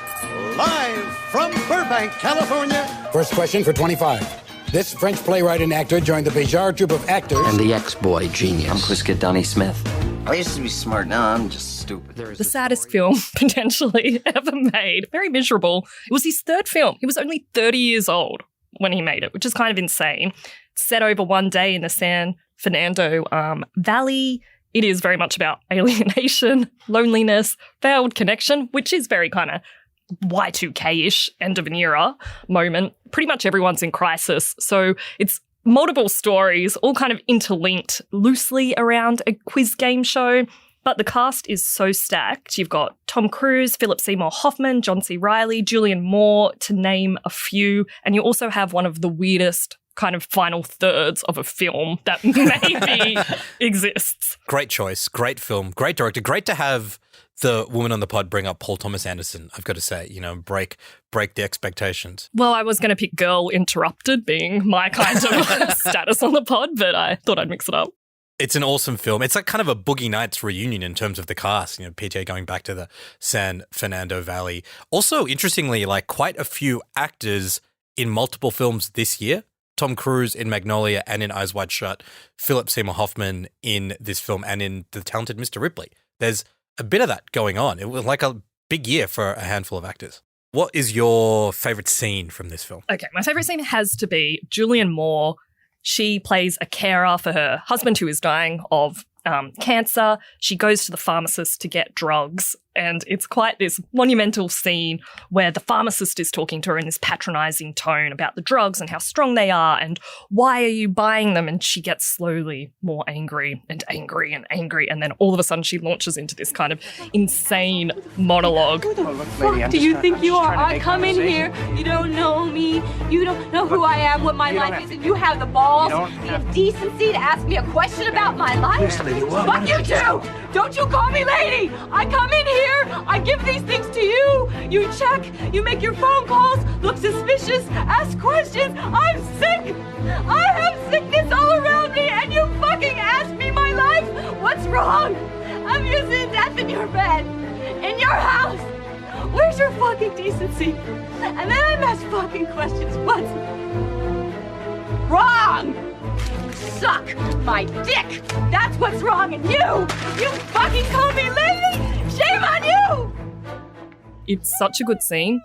Live from Burbank, California. First question for 25. This French playwright and actor joined the Béjart troupe of actors. And the ex-boy genius. I'm Quiska Dunny Smith. I used to be smart, now I'm just stupid. The saddest film potentially ever made. Very miserable. It was his third film. He was only 30 years old when he made it, which is kind of insane. It's set over one day in the San Fernando Valley. It is very much about alienation, loneliness, failed connection, which is very kind of Y2K-ish, end of an era moment. Pretty much everyone's in crisis. So it's multiple stories, all kind of interlinked loosely around a quiz game show. But the cast is so stacked. You've got Tom Cruise, Philip Seymour Hoffman, John C. Reilly, Julianne Moore, to name a few. And you also have one of the weirdest kind of final thirds of a film that maybe exists. Great choice. Great film. Great director. Great to have the woman on the pod bring up Paul Thomas Anderson, I've got to say, break the expectations. Well, I was going to pick Girl Interrupted being my kind of status on the pod, but I thought I'd mix it up. It's an awesome film. It's like kind of a Boogie Nights reunion in terms of the cast, PTA going back to the San Fernando Valley. Also, interestingly, like quite a few actors in multiple films this year. Tom Cruise in Magnolia and in Eyes Wide Shut, Philip Seymour Hoffman in this film and in The Talented Mr. Ripley. There's a bit of that going on. It was like a big year for a handful of actors. What is your favourite scene from this film? Okay, my favourite scene has to be Julianne Moore. She plays a carer for her husband who is dying of cancer. She goes to the pharmacist to get drugs, and it's quite this monumental scene where the pharmacist is talking to her in this patronising tone about the drugs and how strong they are and why are you buying them, and she gets slowly more angry and angry and angry, and then all of a sudden she launches into this kind of insane monologue. Who the fuck do you think you are? I come in here, you don't know me, you don't know who I am, what my life is, and you have the balls, the decency to ask me a question about my life? Fuck you too! Don't you call me lady! I come in here, I give these things to you, you check, you make your phone calls, look suspicious, ask questions. I'm sick! I have sickness all around me, and you fucking ask me my life? What's wrong? I'm using death in your bed, in your house. Where's your fucking decency? And then I'm asked fucking questions. What's wrong? Suck my dick! That's what's wrong, and you fucking call me lady? Shame on you! It's such a good scene.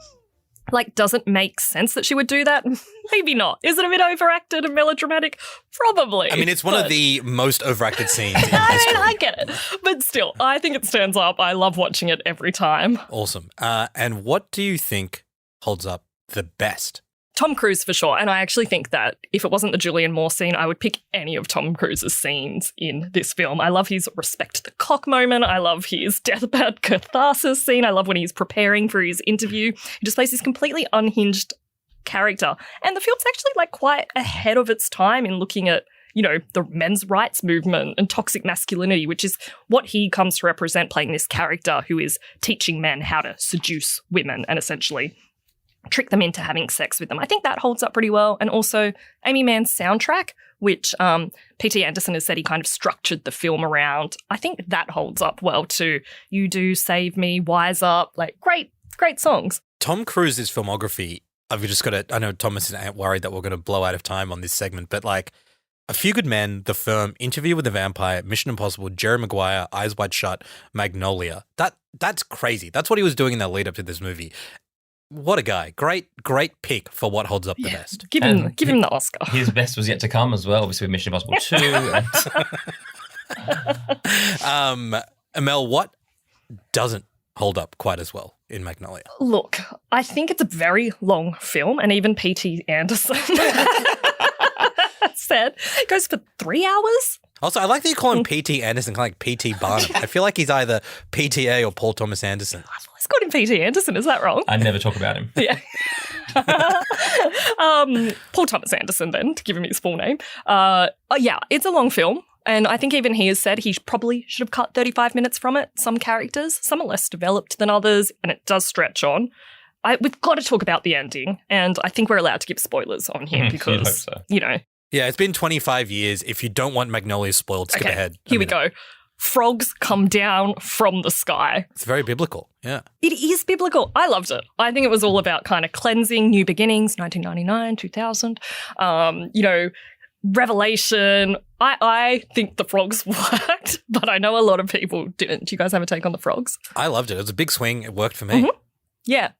Like, does it make sense that she would do that? Maybe not. Is it a bit overacted and melodramatic? Probably. I mean, it's one of the most overacted scenes in history. I get it. But still, I think it stands up. I love watching it every time. Awesome. And what do you think holds up the best? Tom Cruise for sure. And I actually think that if it wasn't the Julianne Moore scene, I would pick any of Tom Cruise's scenes in this film. I love his respect the cock moment. I love his deathbed catharsis scene. I love when he's preparing for his interview. He just plays this completely unhinged character. And the film's actually like quite ahead of its time in looking at, the men's rights movement and toxic masculinity, which is what he comes to represent, playing this character who is teaching men how to seduce women and essentially trick them into having sex with them. I think that holds up pretty well. And also Amy Mann's soundtrack, which P.T. Anderson has said he kind of structured the film around. I think that holds up well too. You Do, Save Me, Wise Up, like great songs. Tom Cruise's filmography, I've just got to, I know Thomas is worried that we're going to blow out of time on this segment, but like A Few Good Men, The Firm, Interview with the Vampire, Mission Impossible, Jerry Maguire, Eyes Wide Shut, Magnolia. That's crazy. That's what he was doing in the lead up to this movie. What a guy. Great pick for what holds up the best. Give him the Oscar. His best was yet to come as well, obviously with Mission Impossible 2. Mel, what doesn't hold up quite as well in Magnolia? Look, I think it's a very long film, and even P.T. Anderson said it goes for 3 hours. Also, I like that you call him P.T. Anderson, kind of like P.T. Barnum. I feel like he's either PTA or Paul Thomas Anderson. I've always called him P.T. Anderson. Is that wrong? I never talk about him. Yeah. Paul Thomas Anderson, then, to give him his full name. Yeah, it's a long film. And I think even he has said he probably should have cut 35 minutes from it. Some characters, some are less developed than others, and it does stretch on. We've got to talk about the ending, and I think we're allowed to give spoilers on here because, so. Yeah, it's been 25 years. If you don't want Magnolia spoiled, skip ahead. Here we go. Frogs come down from the sky. It's very biblical, yeah. It is biblical. I loved it. I think it was all about kind of cleansing, new beginnings, 1999, 2000. Revelation. I think the frogs worked, but I know a lot of people didn't. Do you guys have a take on the frogs? I loved it. It was a big swing. It worked for me. Mm-hmm. Yeah.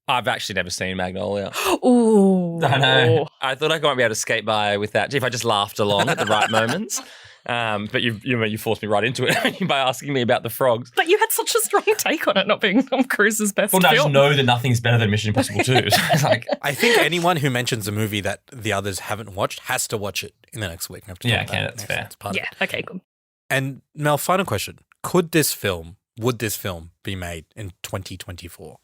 I've actually never seen Magnolia. Ooh. I know. I thought I might be able to skate by with that if I just laughed along at the right moments. But you forced me right into it by asking me about the frogs. But you had such a strong take on it not being Tom Cruise's best film. Well, I just know that nothing's better than Mission Impossible 2. I think anyone who mentions a movie that the others haven't watched has to watch it in the next week. Yeah, okay, that's fair. Okay, good. And Mel, final question. Would this film be made in 2024?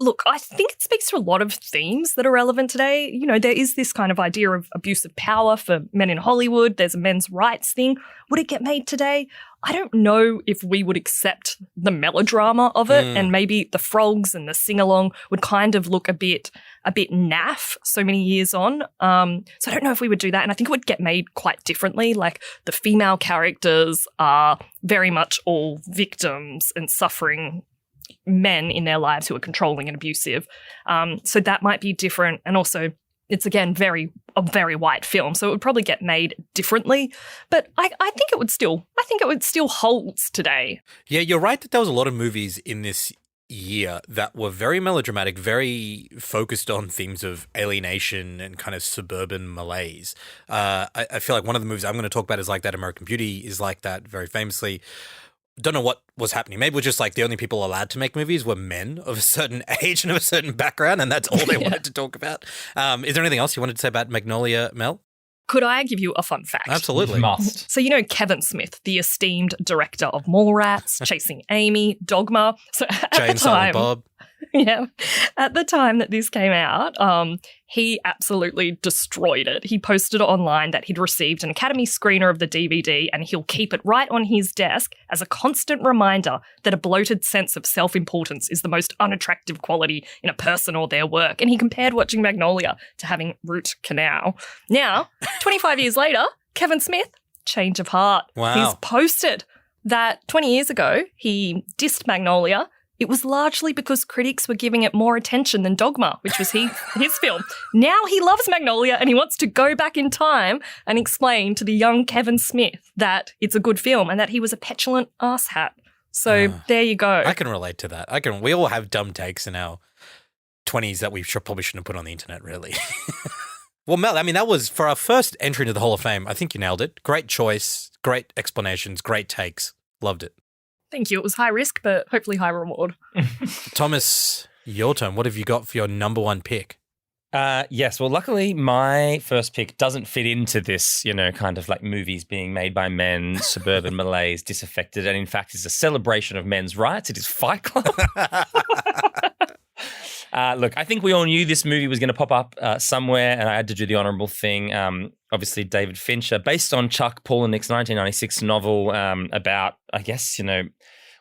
Look, I think it speaks to a lot of themes that are relevant today. There is this kind of idea of abuse of power for men in Hollywood. There's a men's rights thing. Would it get made today? I don't know if we would accept the melodrama of it, and maybe the frogs and the sing-along would kind of look a bit naff so many years on. So I don't know if we would do that, and I think it would get made quite differently. Like the female characters are very much all victims and suffering men in their lives who are controlling and abusive. So that might be different. And also, it's again a very white film, so it would probably get made differently. But I think it would still holds today. Yeah, you're right that there was a lot of movies in this year that were very melodramatic, very focused on themes of alienation and kind of suburban malaise. I feel like one of the movies I'm going to talk about is like that. American Beauty is like that, very famously. Don't know what was happening. Maybe it was just like the only people allowed to make movies were men of a certain age and of a certain background, and that's all they wanted to talk about. Is there anything else you wanted to say about Magnolia, Mel? Could I give you a fun fact? Absolutely. You must. So Kevin Smith, the esteemed director of Mallrats, Chasing Amy, Dogma. So Jane Silent Bob. Yeah. At the time that this came out, he absolutely destroyed it. He posted online that he'd received an Academy screener of the DVD and he'll keep it right on his desk as a constant reminder that a bloated sense of self-importance is the most unattractive quality in a person or their work. And he compared watching Magnolia to having root canal. Now, 25 years later, Kevin Smith, change of heart. Wow. He's posted that 20 years ago, he dissed Magnolia. It was largely because critics were giving it more attention than Dogma, which was his film. Now he loves Magnolia and he wants to go back in time and explain to the young Kevin Smith that it's a good film and that he was a petulant asshat. So there you go. I can relate to that. We all have dumb takes in our 20s that we probably shouldn't have put on the internet, really. Well, Mel, I mean, that was for our first entry into the Hall of Fame. I think you nailed it. Great choice, great explanations, great takes. Loved it. Thank you. It was high risk, but hopefully high reward. Thomas, your turn. What have you got for your number one pick? Yes. Well, luckily, my first pick doesn't fit into this, kind of like movies being made by men, suburban malaise, disaffected, and in fact is a celebration of men's rights. It is Fight Club. Look, I think we all knew this movie was going to pop up somewhere, and I had to do the honourable thing. obviously David Fincher, based on Chuck Palahniuk's 1996 novel about, I guess,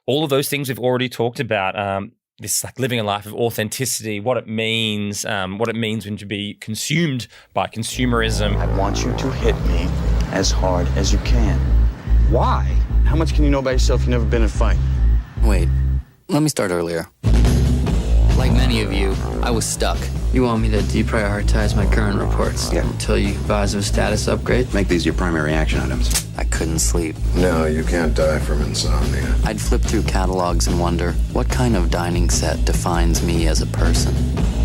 all of those things we've already talked about. This like living a life of authenticity, what it means when to be consumed by consumerism. I want you to hit me as hard as you can. Why? How much can you know about yourself? You've never been in a fight. Wait, let me start earlier. Like many of you, I was stuck. You want me to deprioritize my current reports until you advise of a status upgrade? Make these your primary action items. I couldn't sleep. No, you can't die from insomnia. I'd flip through catalogs and wonder, what kind of dining set defines me as a person?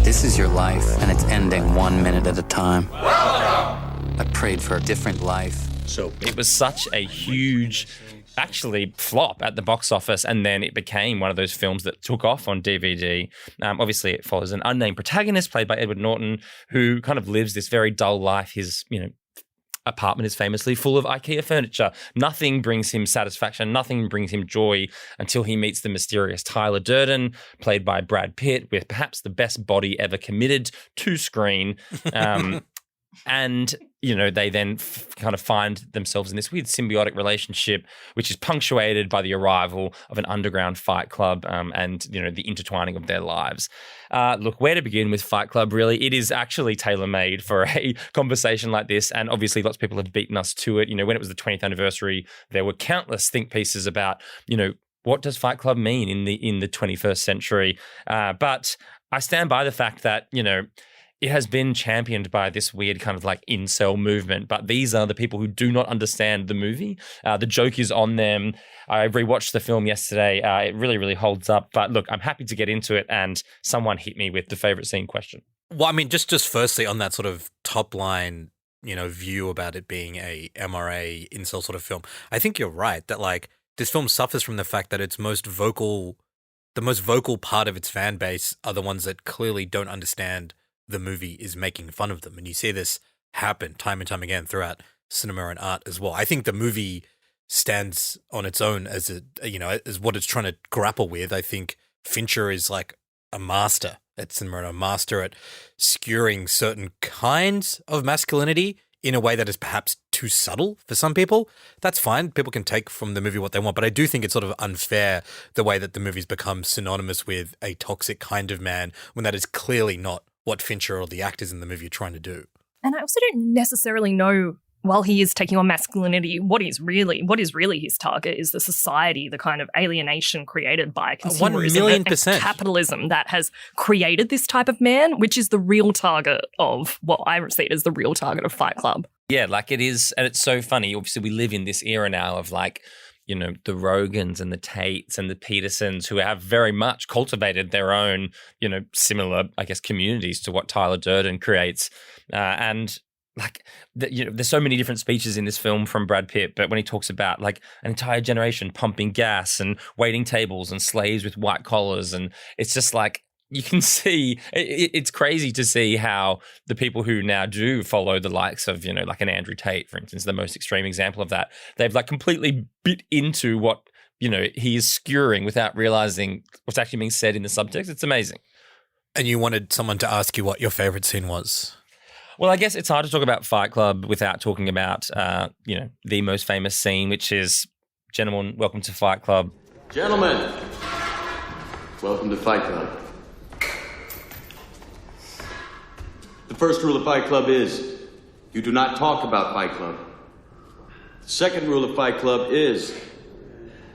This is your life, and it's ending 1 minute at a time. I prayed for a different life. So it was such a huge, actually, flop at the box office, and then it became one of those films that took off on DVD. Obviously, it follows an unnamed protagonist played by Edward Norton, who kind of lives this very dull life. His, apartment is famously full of IKEA furniture. Nothing brings him satisfaction. Nothing brings him joy until he meets the mysterious Tyler Durden, played by Brad Pitt, with perhaps the best body ever committed to screen. And, they then kind of find themselves in this weird symbiotic relationship, which is punctuated by the arrival of an underground fight club and, the intertwining of their lives. Look, where to begin with Fight Club, really? It is actually tailor-made for a conversation like this. And obviously lots of people have beaten us to it. When it was the 20th anniversary, there were countless think pieces about, what does Fight Club mean in the 21st century? But I stand by the fact that, it has been championed by this weird kind of like incel movement, but these are the people who do not understand the movie. The joke is on them. I rewatched the film yesterday. It really, really holds up. But look, I'm happy to get into it, and someone hit me with the favorite scene question. Well, I mean, just firstly on that sort of top line, view about it being a MRA incel sort of film, I think you're right that like this film suffers from the fact that the most vocal part of its fan base are the ones that clearly don't understand the movie is making fun of them. And you see this happen time and time again throughout cinema and art as well. I think the movie stands on its own as as what it's trying to grapple with. I think Fincher is like a master at cinema and a master at skewering certain kinds of masculinity in a way that is perhaps too subtle for some people. That's fine. People can take from the movie what they want, but I do think it's sort of unfair the way that the movie's become synonymous with a toxic kind of man when that is clearly not what Fincher or the actors in the movie are trying to do. And I also don't necessarily know, while he is taking on masculinity, what is really his target is the society, the kind of alienation created by consumerism and capitalism that has created this type of man, which is the real target of what I see as the real target of Fight Club. Yeah, like it is, and it's so funny. Obviously, we live in this era now of like, the Rogans and the Tates and the Petersons who have very much cultivated their own, similar, I guess, communities to what Tyler Durden creates. And like, there's so many different speeches in this film from Brad Pitt, but when he talks about like an entire generation pumping gas and waiting tables and slaves with white collars, and it's just like, you can see, it's crazy to see how the people who now do follow the likes of, like an Andrew Tate, for instance, the most extreme example of that, they've like completely bit into what, he is skewering without realizing what's actually being said in the subtext. It's amazing. And you wanted someone to ask you what your favorite scene was? Well, I guess it's hard to talk about Fight Club without talking about, the most famous scene, which is, gentlemen, welcome to Fight Club. Gentlemen, welcome to Fight Club. The first rule of Fight Club is you do not talk about Fight Club. The second rule of Fight Club is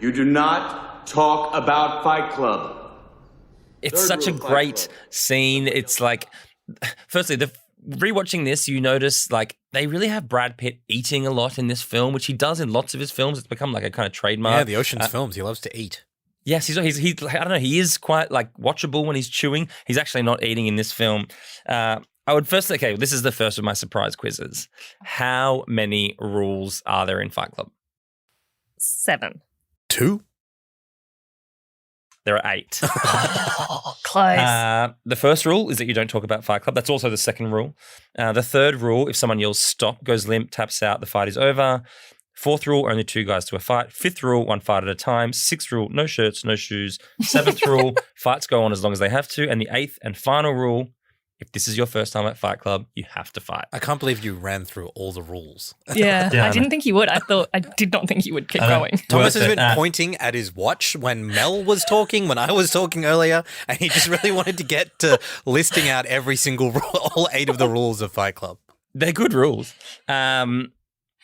you do not talk about Fight Club. It's such a great scene. It's like, firstly, rewatching this, you notice like they really have Brad Pitt eating a lot in this film, which he does in lots of his films. It's become like a kind of trademark. Yeah, the Ocean's films. He loves to eat. Yes, he's I don't know. He is quite like watchable when he's chewing. He's actually not eating in this film. I would first, this is the first of my surprise quizzes. How many rules are there in Fight Club? 7. 2? There are 8. Oh, close. The first rule is that you don't talk about Fight Club. That's also the second rule. The third rule, if someone yells stop, goes limp, taps out, the fight is over. Fourth rule, only 2 guys to a fight. Fifth rule, 1 fight at a time. Sixth rule, no shirts, no shoes. Seventh rule, fights go on as long as they have to. And the 8th and final rule, if this is your first time at Fight Club, you have to fight. I can't believe you ran through all the rules. Yeah, I didn't think you would. I did not think you would keep going. Thomas has been pointing at his watch when Mel was talking, when I was talking earlier, and he just really wanted to get to listing out every single rule, all 8 of the rules of Fight Club. They're good rules.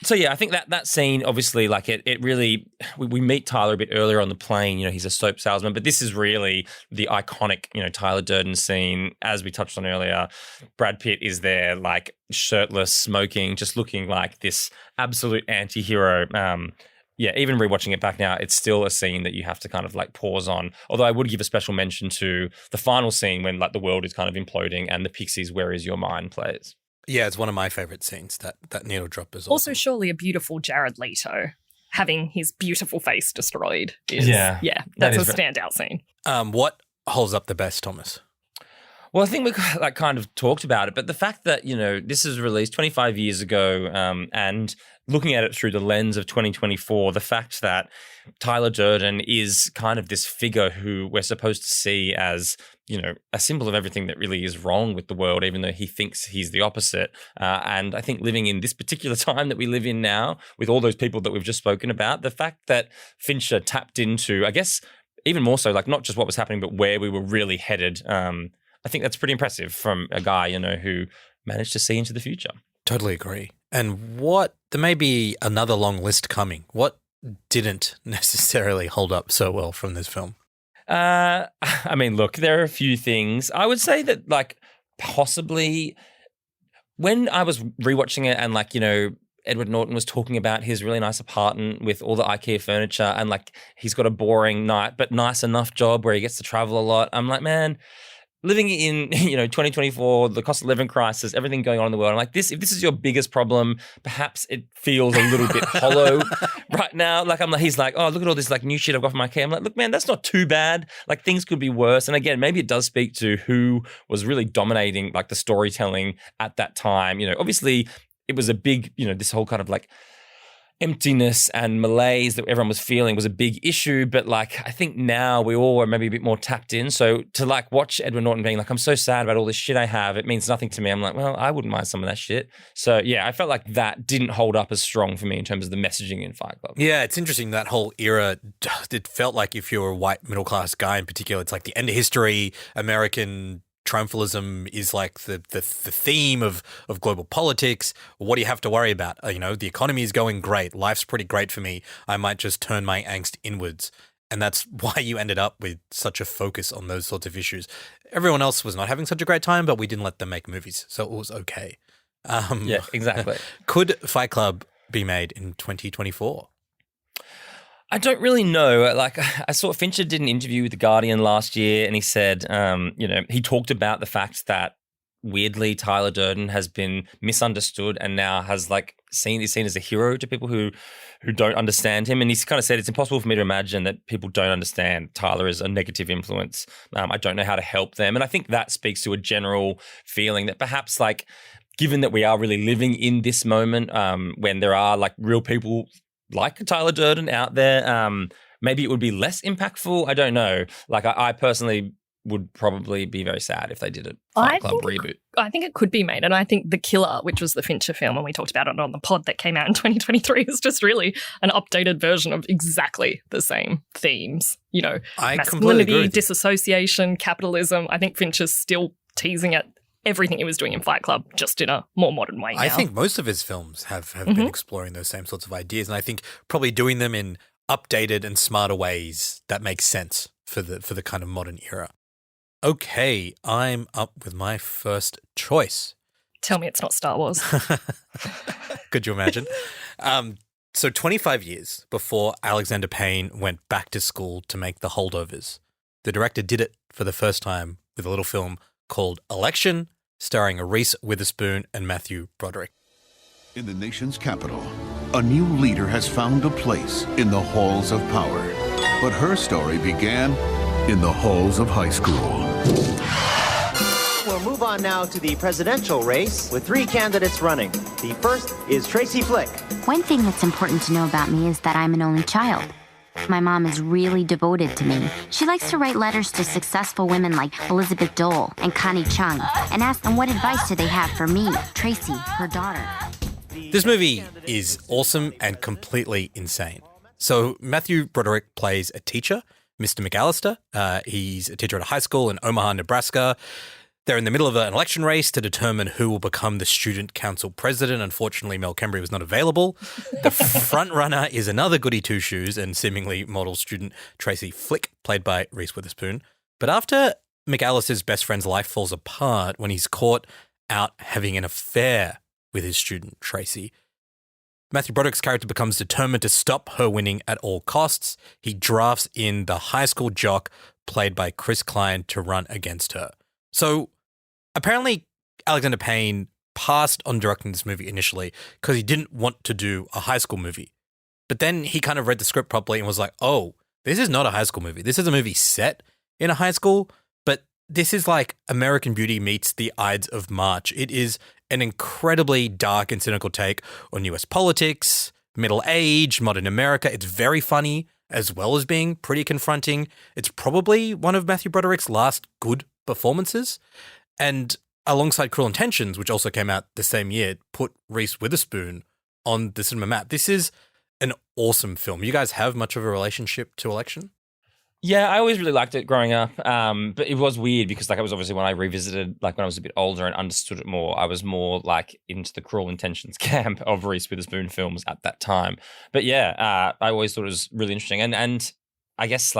So, yeah, I think that scene, obviously, like it really, we meet Tyler a bit earlier on the plane. You know, he's a soap salesman, but this is really the iconic, you know, Tyler Durden scene. As we touched on earlier, Brad Pitt is there, like, shirtless, smoking, just looking like this absolute anti-hero. Yeah, even rewatching it back now, it's still a scene that you have to kind of like pause on. Although I would give a special mention to the final scene when like the world is kind of imploding and the Pixies' Where Is Your Mind plays. Yeah, it's one of my favorite scenes, that needle drop is awesome. Also, surely a beautiful Jared Leto having his beautiful face destroyed is, that's a standout scene. What holds up the best, Thomas? Well, I think we like kind of talked about it, but the fact that, you know, this is released 25 years ago and looking at it through the lens of 2024, the fact that Tyler Durden is kind of this figure who we're supposed to see as, you know, a symbol of everything that really is wrong with the world, even though he thinks he's the opposite. And I think living in this particular time that we live in now, with all those people that we've just spoken about, the fact that Fincher tapped into, I guess, even more so, like not just what was happening, but where we were really headed. I think that's pretty impressive from a guy, you know, who managed to see into the future. Totally agree. And there may be another long list coming. What didn't necessarily hold up so well from this film? I mean, look, there are a few things. I would say that, like, possibly when I was rewatching it and, like, you know, Edward Norton was talking about his really nice apartment with all the IKEA furniture and, like, he's got a boring night but nice enough job where he gets to travel a lot. I'm like, man, living in, you know, 2024, the cost of living crisis, everything going on in the world, I'm like, if this is your biggest problem, perhaps it feels a little bit hollow right now. Like, he's like, oh, look at all this like new shit I've got from IKEA. I'm like, look, man, that's not too bad. Like, things could be worse. And again, maybe it does speak to who was really dominating like the storytelling at that time. You know, obviously it was a big, you know, this whole kind of like emptiness and malaise that everyone was feeling was a big issue, but like I think now we all are maybe a bit more tapped in. So to like watch Edward Norton being like, I'm so sad about all this shit I have, it means nothing to me. I'm like, well, I wouldn't mind some of that shit. So yeah, I felt like that didn't hold up as strong for me in terms of the messaging in Fight Club. Yeah, it's interesting that whole era. It felt like if you're a white middle class guy in particular, it's like the end of history, American triumphalism is like the theme of global politics. What do you have to worry about? You know, the economy is going great. Life's pretty great for me. I might just turn my angst inwards. And that's why you ended up with such a focus on those sorts of issues. Everyone else was not having such a great time, but we didn't let them make movies. So it was okay. Yeah, exactly. Could Fight Club be made in 2024? I don't really know. Like, I saw Fincher did an interview with The Guardian last year, and he said, you know, he talked about the fact that weirdly Tyler Durden has been misunderstood and now has like is seen as a hero to people who don't understand him. And he's kind of said it's impossible for me to imagine that people don't understand Tyler as a negative influence. I don't know how to help them, and I think that speaks to a general feeling that perhaps like, given that we are really living in this moment, when there are like real people like Tyler Durden out there, maybe it would be less impactful. I don't know. Like I personally would probably be very sad if they did a Fight Club reboot. I think it could be made. And I think The Killer, which was the Fincher film, and we talked about it on the pod that came out in 2023, is just really an updated version of exactly the same themes. You know, masculinity, disassociation, capitalism. I think Fincher's still teasing at everything he was doing in Fight Club, just in a more modern way now. I think most of his films have been exploring those same sorts of ideas, and I think probably doing them in updated and smarter ways that makes sense for the kind of modern era. Okay, I'm up with my first choice. Tell me it's not Star Wars. Could you imagine? So 25 years before Alexander Payne went back to school to make The Holdovers, the director did it for the first time with a little film called Election, starring Reese Witherspoon and Matthew Broderick. In the nation's capital, a new leader has found a place in the halls of power. But her story began in the halls of high school. We'll move on now to the presidential race with 3 candidates running. The first is Tracy Flick. One thing that's important to know about me is that I'm an only child. My mom is really devoted to me. She likes to write letters to successful women like Elizabeth Dole and Connie Chung and ask them what advice do they have for me, Tracy, her daughter. This movie is awesome and completely insane. So Matthew Broderick plays a teacher, Mr. McAllister. He's a teacher at a high school in Omaha, Nebraska. They're in the middle of an election race to determine who will become the student council president. Unfortunately, Mel Kembry was not available. The front runner is another goody two-shoes and seemingly model student Tracy Flick, played by Reese Witherspoon. But after McAllister's best friend's life falls apart when he's caught out having an affair with his student Tracy, Matthew Broderick's character becomes determined to stop her winning at all costs. He drafts in the high school jock, played by Chris Klein, to run against her. So apparently, Alexander Payne passed on directing this movie initially because he didn't want to do a high school movie. But then he kind of read the script properly and was like, oh, this is not a high school movie. This is a movie set in a high school, but this is like American Beauty meets The Ides of March. It is an incredibly dark and cynical take on US politics, middle age, modern America. It's very funny as well as being pretty confronting. It's probably one of Matthew Broderick's last good performances. And alongside Cruel Intentions, which also came out the same year, put Reese Witherspoon on the cinema map. This is an awesome film. You guys have much of a relationship to Election? Yeah, I always really liked it growing up, but it was weird because it was obviously when I revisited, when I was a bit older and understood it more, I was more into the Cruel Intentions camp of Reese Witherspoon films at that time. But yeah, I always thought it was really interesting. And I guess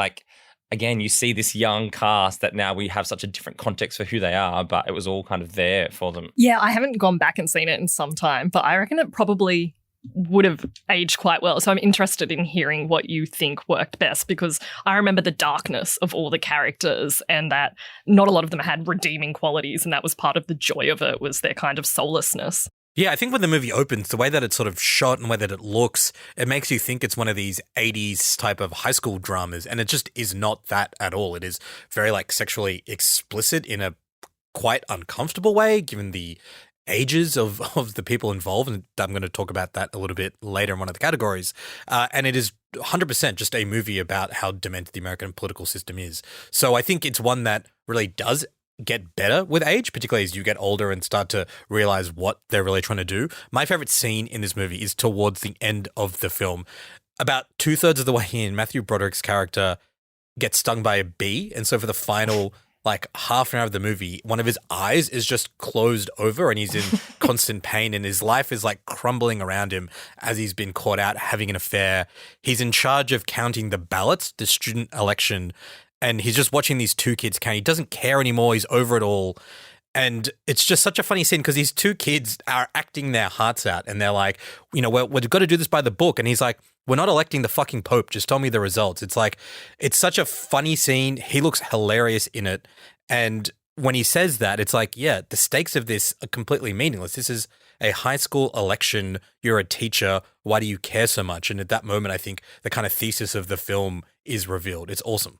again, you see this young cast that now we have such a different context for who they are, but it was all kind of there for them. Yeah, I haven't gone back and seen it in some time, but I reckon it probably would have aged quite well. So I'm interested in hearing what you think worked best, because I remember the darkness of all the characters and that not a lot of them had redeeming qualities, and that was part of the joy of it, was their kind of soullessness. Yeah, I think when the movie opens, the way that it's sort of shot and the way that it looks, it makes you think it's one of these 80s type of high school dramas, and it just is not that at all. It is very sexually explicit in a quite uncomfortable way, given the ages of the people involved, and I'm going to talk about that a little bit later in one of the categories. And it is 100% just a movie about how demented the American political system is. So I think it's one that really does get better with age, particularly as you get older and start to realize what they're really trying to do. My favorite scene in this movie is towards the end of the film. About 2/3 of the way in, Matthew Broderick's character gets stung by a bee, and so for the final half an hour of the movie, one of his eyes is just closed over and he's in constant pain, and his life is crumbling around him as he's been caught out having an affair. He's in charge of counting the ballots, the student election, and he's just watching these two kids count. He doesn't care anymore. He's over it all. And it's just such a funny scene because these two kids are acting their hearts out, and they're like, we've got to do this by the book. And he's like, we're not electing the fucking Pope. Just tell me the results. It's it's such a funny scene. He looks hilarious in it. And when he says that, it's the stakes of this are completely meaningless. This is a high school election. You're a teacher. Why do you care so much? And at that moment, I think the kind of thesis of the film is revealed. It's awesome.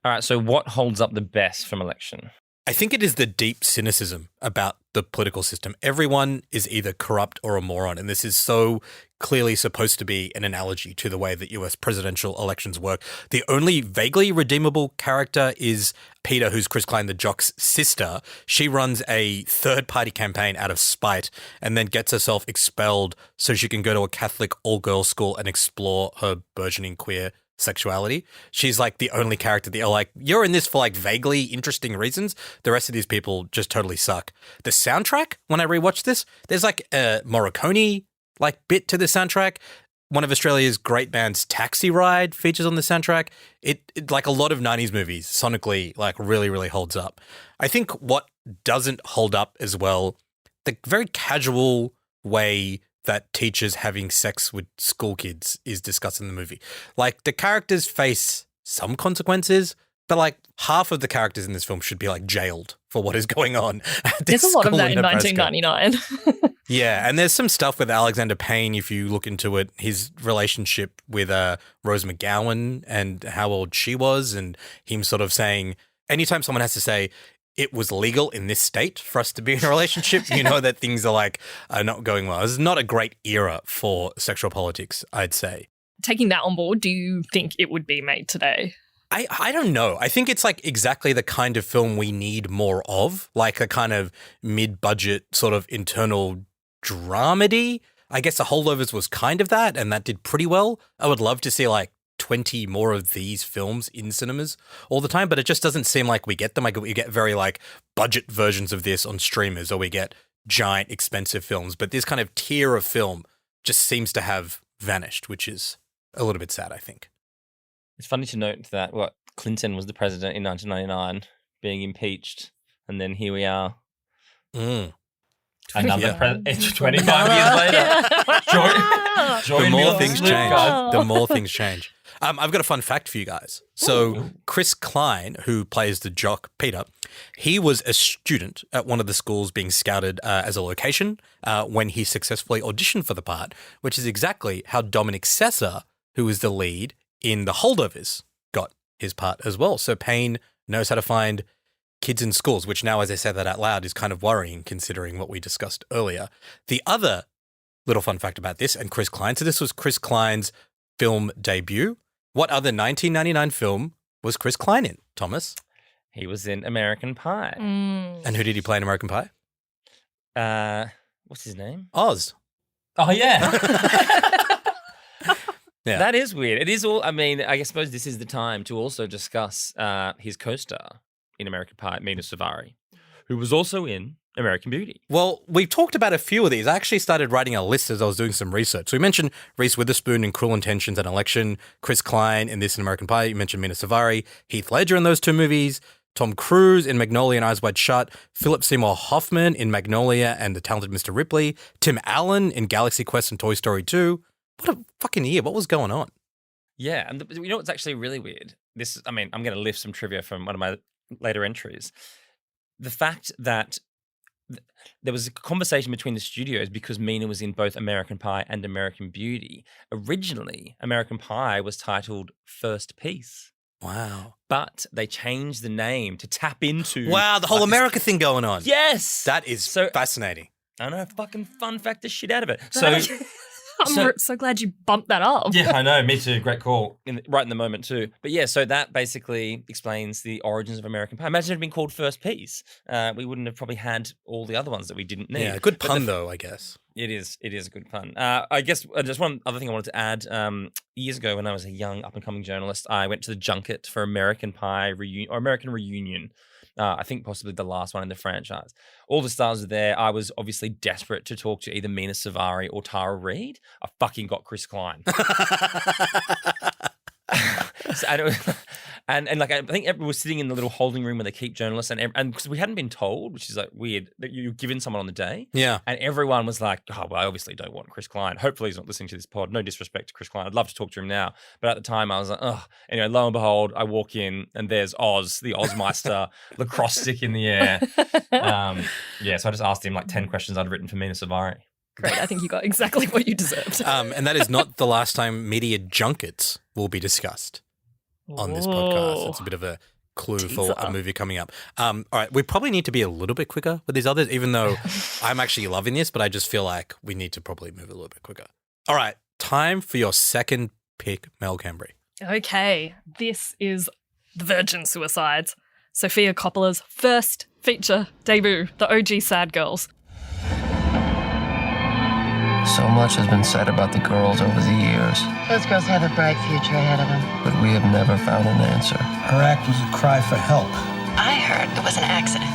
All right, so what holds up the best from Election? I think it is the deep cynicism about the political system. Everyone is either corrupt or a moron, and this is so clearly supposed to be an analogy to the way that US presidential elections work. The only vaguely redeemable character is Peter, who's Chris Klein, the jock's sister. She runs a third-party campaign out of spite and then gets herself expelled so she can go to a Catholic all-girls school and explore her burgeoning queer sexuality. She's the only character that you're in this for vaguely interesting reasons. The rest of these people just totally suck. The soundtrack, when I rewatched this, there's a Morricone bit to the soundtrack. One of Australia's great bands, Taxi Ride, features on the soundtrack. It a lot of 90s movies, sonically really, really holds up. I think what doesn't hold up as well, the very casual way that teachers having sex with school kids is discussed in the movie. The characters face some consequences, but half of the characters in this film should be jailed for what is going on at this There's a lot of school that in Nebraska. 1999. Yeah, and there's some stuff with Alexander Payne, if you look into it, his relationship with Rose McGowan and how old she was, and him sort of saying, anytime someone has to say, it was legal in this state for us to be in a relationship, you know that things are not going well. It's not a great era for sexual politics, I'd say. taking that on board, do you think it would be made today? I don't know. I think it's like exactly the kind of film we need more of, like a kind of mid-budget sort of internal dramedy. I guess The Holdovers was kind of that, and that did pretty well. I would love to see like 20 more of these films in cinemas all the time, but it just doesn't seem like we get them. Like we get very like budget versions of this on streamers, or we get giant expensive films, but this kind of tier of film just seems to have vanished, which is a little bit sad, I think. It's funny to note that Clinton was the president in 1999, being impeached, and then here we are. Another 25 years later. The more things change. The more things change. I've got a fun fact for you guys. So Chris Klein, who plays the jock Peter, he was a student at one of the schools being scouted as a location when he successfully auditioned for the part, which is exactly how Dominic Sessa, who is the lead in The Holdovers, got his part as well. So Payne knows how to find kids in schools, which now, as I said that out loud, is kind of worrying considering what we discussed earlier. The other little fun fact about this and Chris Klein, so this was Chris Klein's film debut. What other 1999 film was Chris Klein in, Thomas? He was in American Pie. And who did he play in American Pie? What's his name? Oz. Oh, yeah. Yeah. That is weird. It is all, I mean, I suppose this is the time to also discuss his co-star in American Pie, Mina Suvari, who was also in American Beauty. Well, we've talked about a few of these. I actually started writing a list as I was doing some research. So we mentioned Reese Witherspoon in Cruel Intentions and Election, Chris Klein in this in American Pie. You mentioned Mina Suvari, Heath Ledger in those two movies, Tom Cruise in Magnolia and Eyes Wide Shut, Philip Seymour Hoffman in Magnolia and The Talented Mr. Ripley, Tim Allen in Galaxy Quest and Toy Story 2. What a fucking year. What was going on? Yeah, and you know what's actually really weird? I'm going to lift some trivia from one of my later entries. The fact that there was a conversation between the studios because Mina was in both American Pie and American Beauty. Originally, American Pie was titled First Piece. Wow. But they changed the name to tap into... Wow, the whole America thing going on. Yes! That is fascinating. I know, fucking fun fact the shit out of it. I'm so glad you bumped that up. Yeah, I know. Me too. Great call. Right in the moment too. But yeah, so that basically explains the origins of American Pie. Imagine it had been called First Piece. We wouldn't have probably had all the other ones that we didn't need. Yeah, good pun though, I guess. It is a good pun. I guess just one other thing I wanted to add. Years ago when I was a young up-and-coming journalist, I went to the junket for American Pie or American Reunion. I think possibly the last one in the franchise. All the stars were there. I was obviously desperate to talk to either Mina Suvari or Tara Reid. I fucking got Chris Klein. And like I think everyone was sitting in the little holding room where they keep journalists, and because we hadn't been told, which is like weird, that you're given someone on the day. Yeah. And everyone was like, oh, well, I obviously don't want Chris Klein. Hopefully he's not listening to this pod. No disrespect to Chris Klein. I'd love to talk to him now. But at the time I was like, oh. Anyway, lo and behold, I walk in and there's Oz, the Ozmeister, lacrosse stick in the air. So I just asked him like 10 questions I'd written for Mina Suvari. Great. I think you got exactly what you deserved. And that is not the last time media junkets will be discussed on this podcast. It's a bit of a clue for a movie coming up. All right, we probably need to be a little bit quicker with these others, even though I'm actually loving this, but I just feel like we need to probably move a little bit quicker. All right, time for your second pick, Mel Cambry. Okay, this is The Virgin Suicides, Sofia Coppola's first feature debut, the OG Sad Girls. So much has been said about the girls over the years, Those girls have a bright future ahead of them. but we have never found an answer. Her act was a cry for help. I heard it was an accident.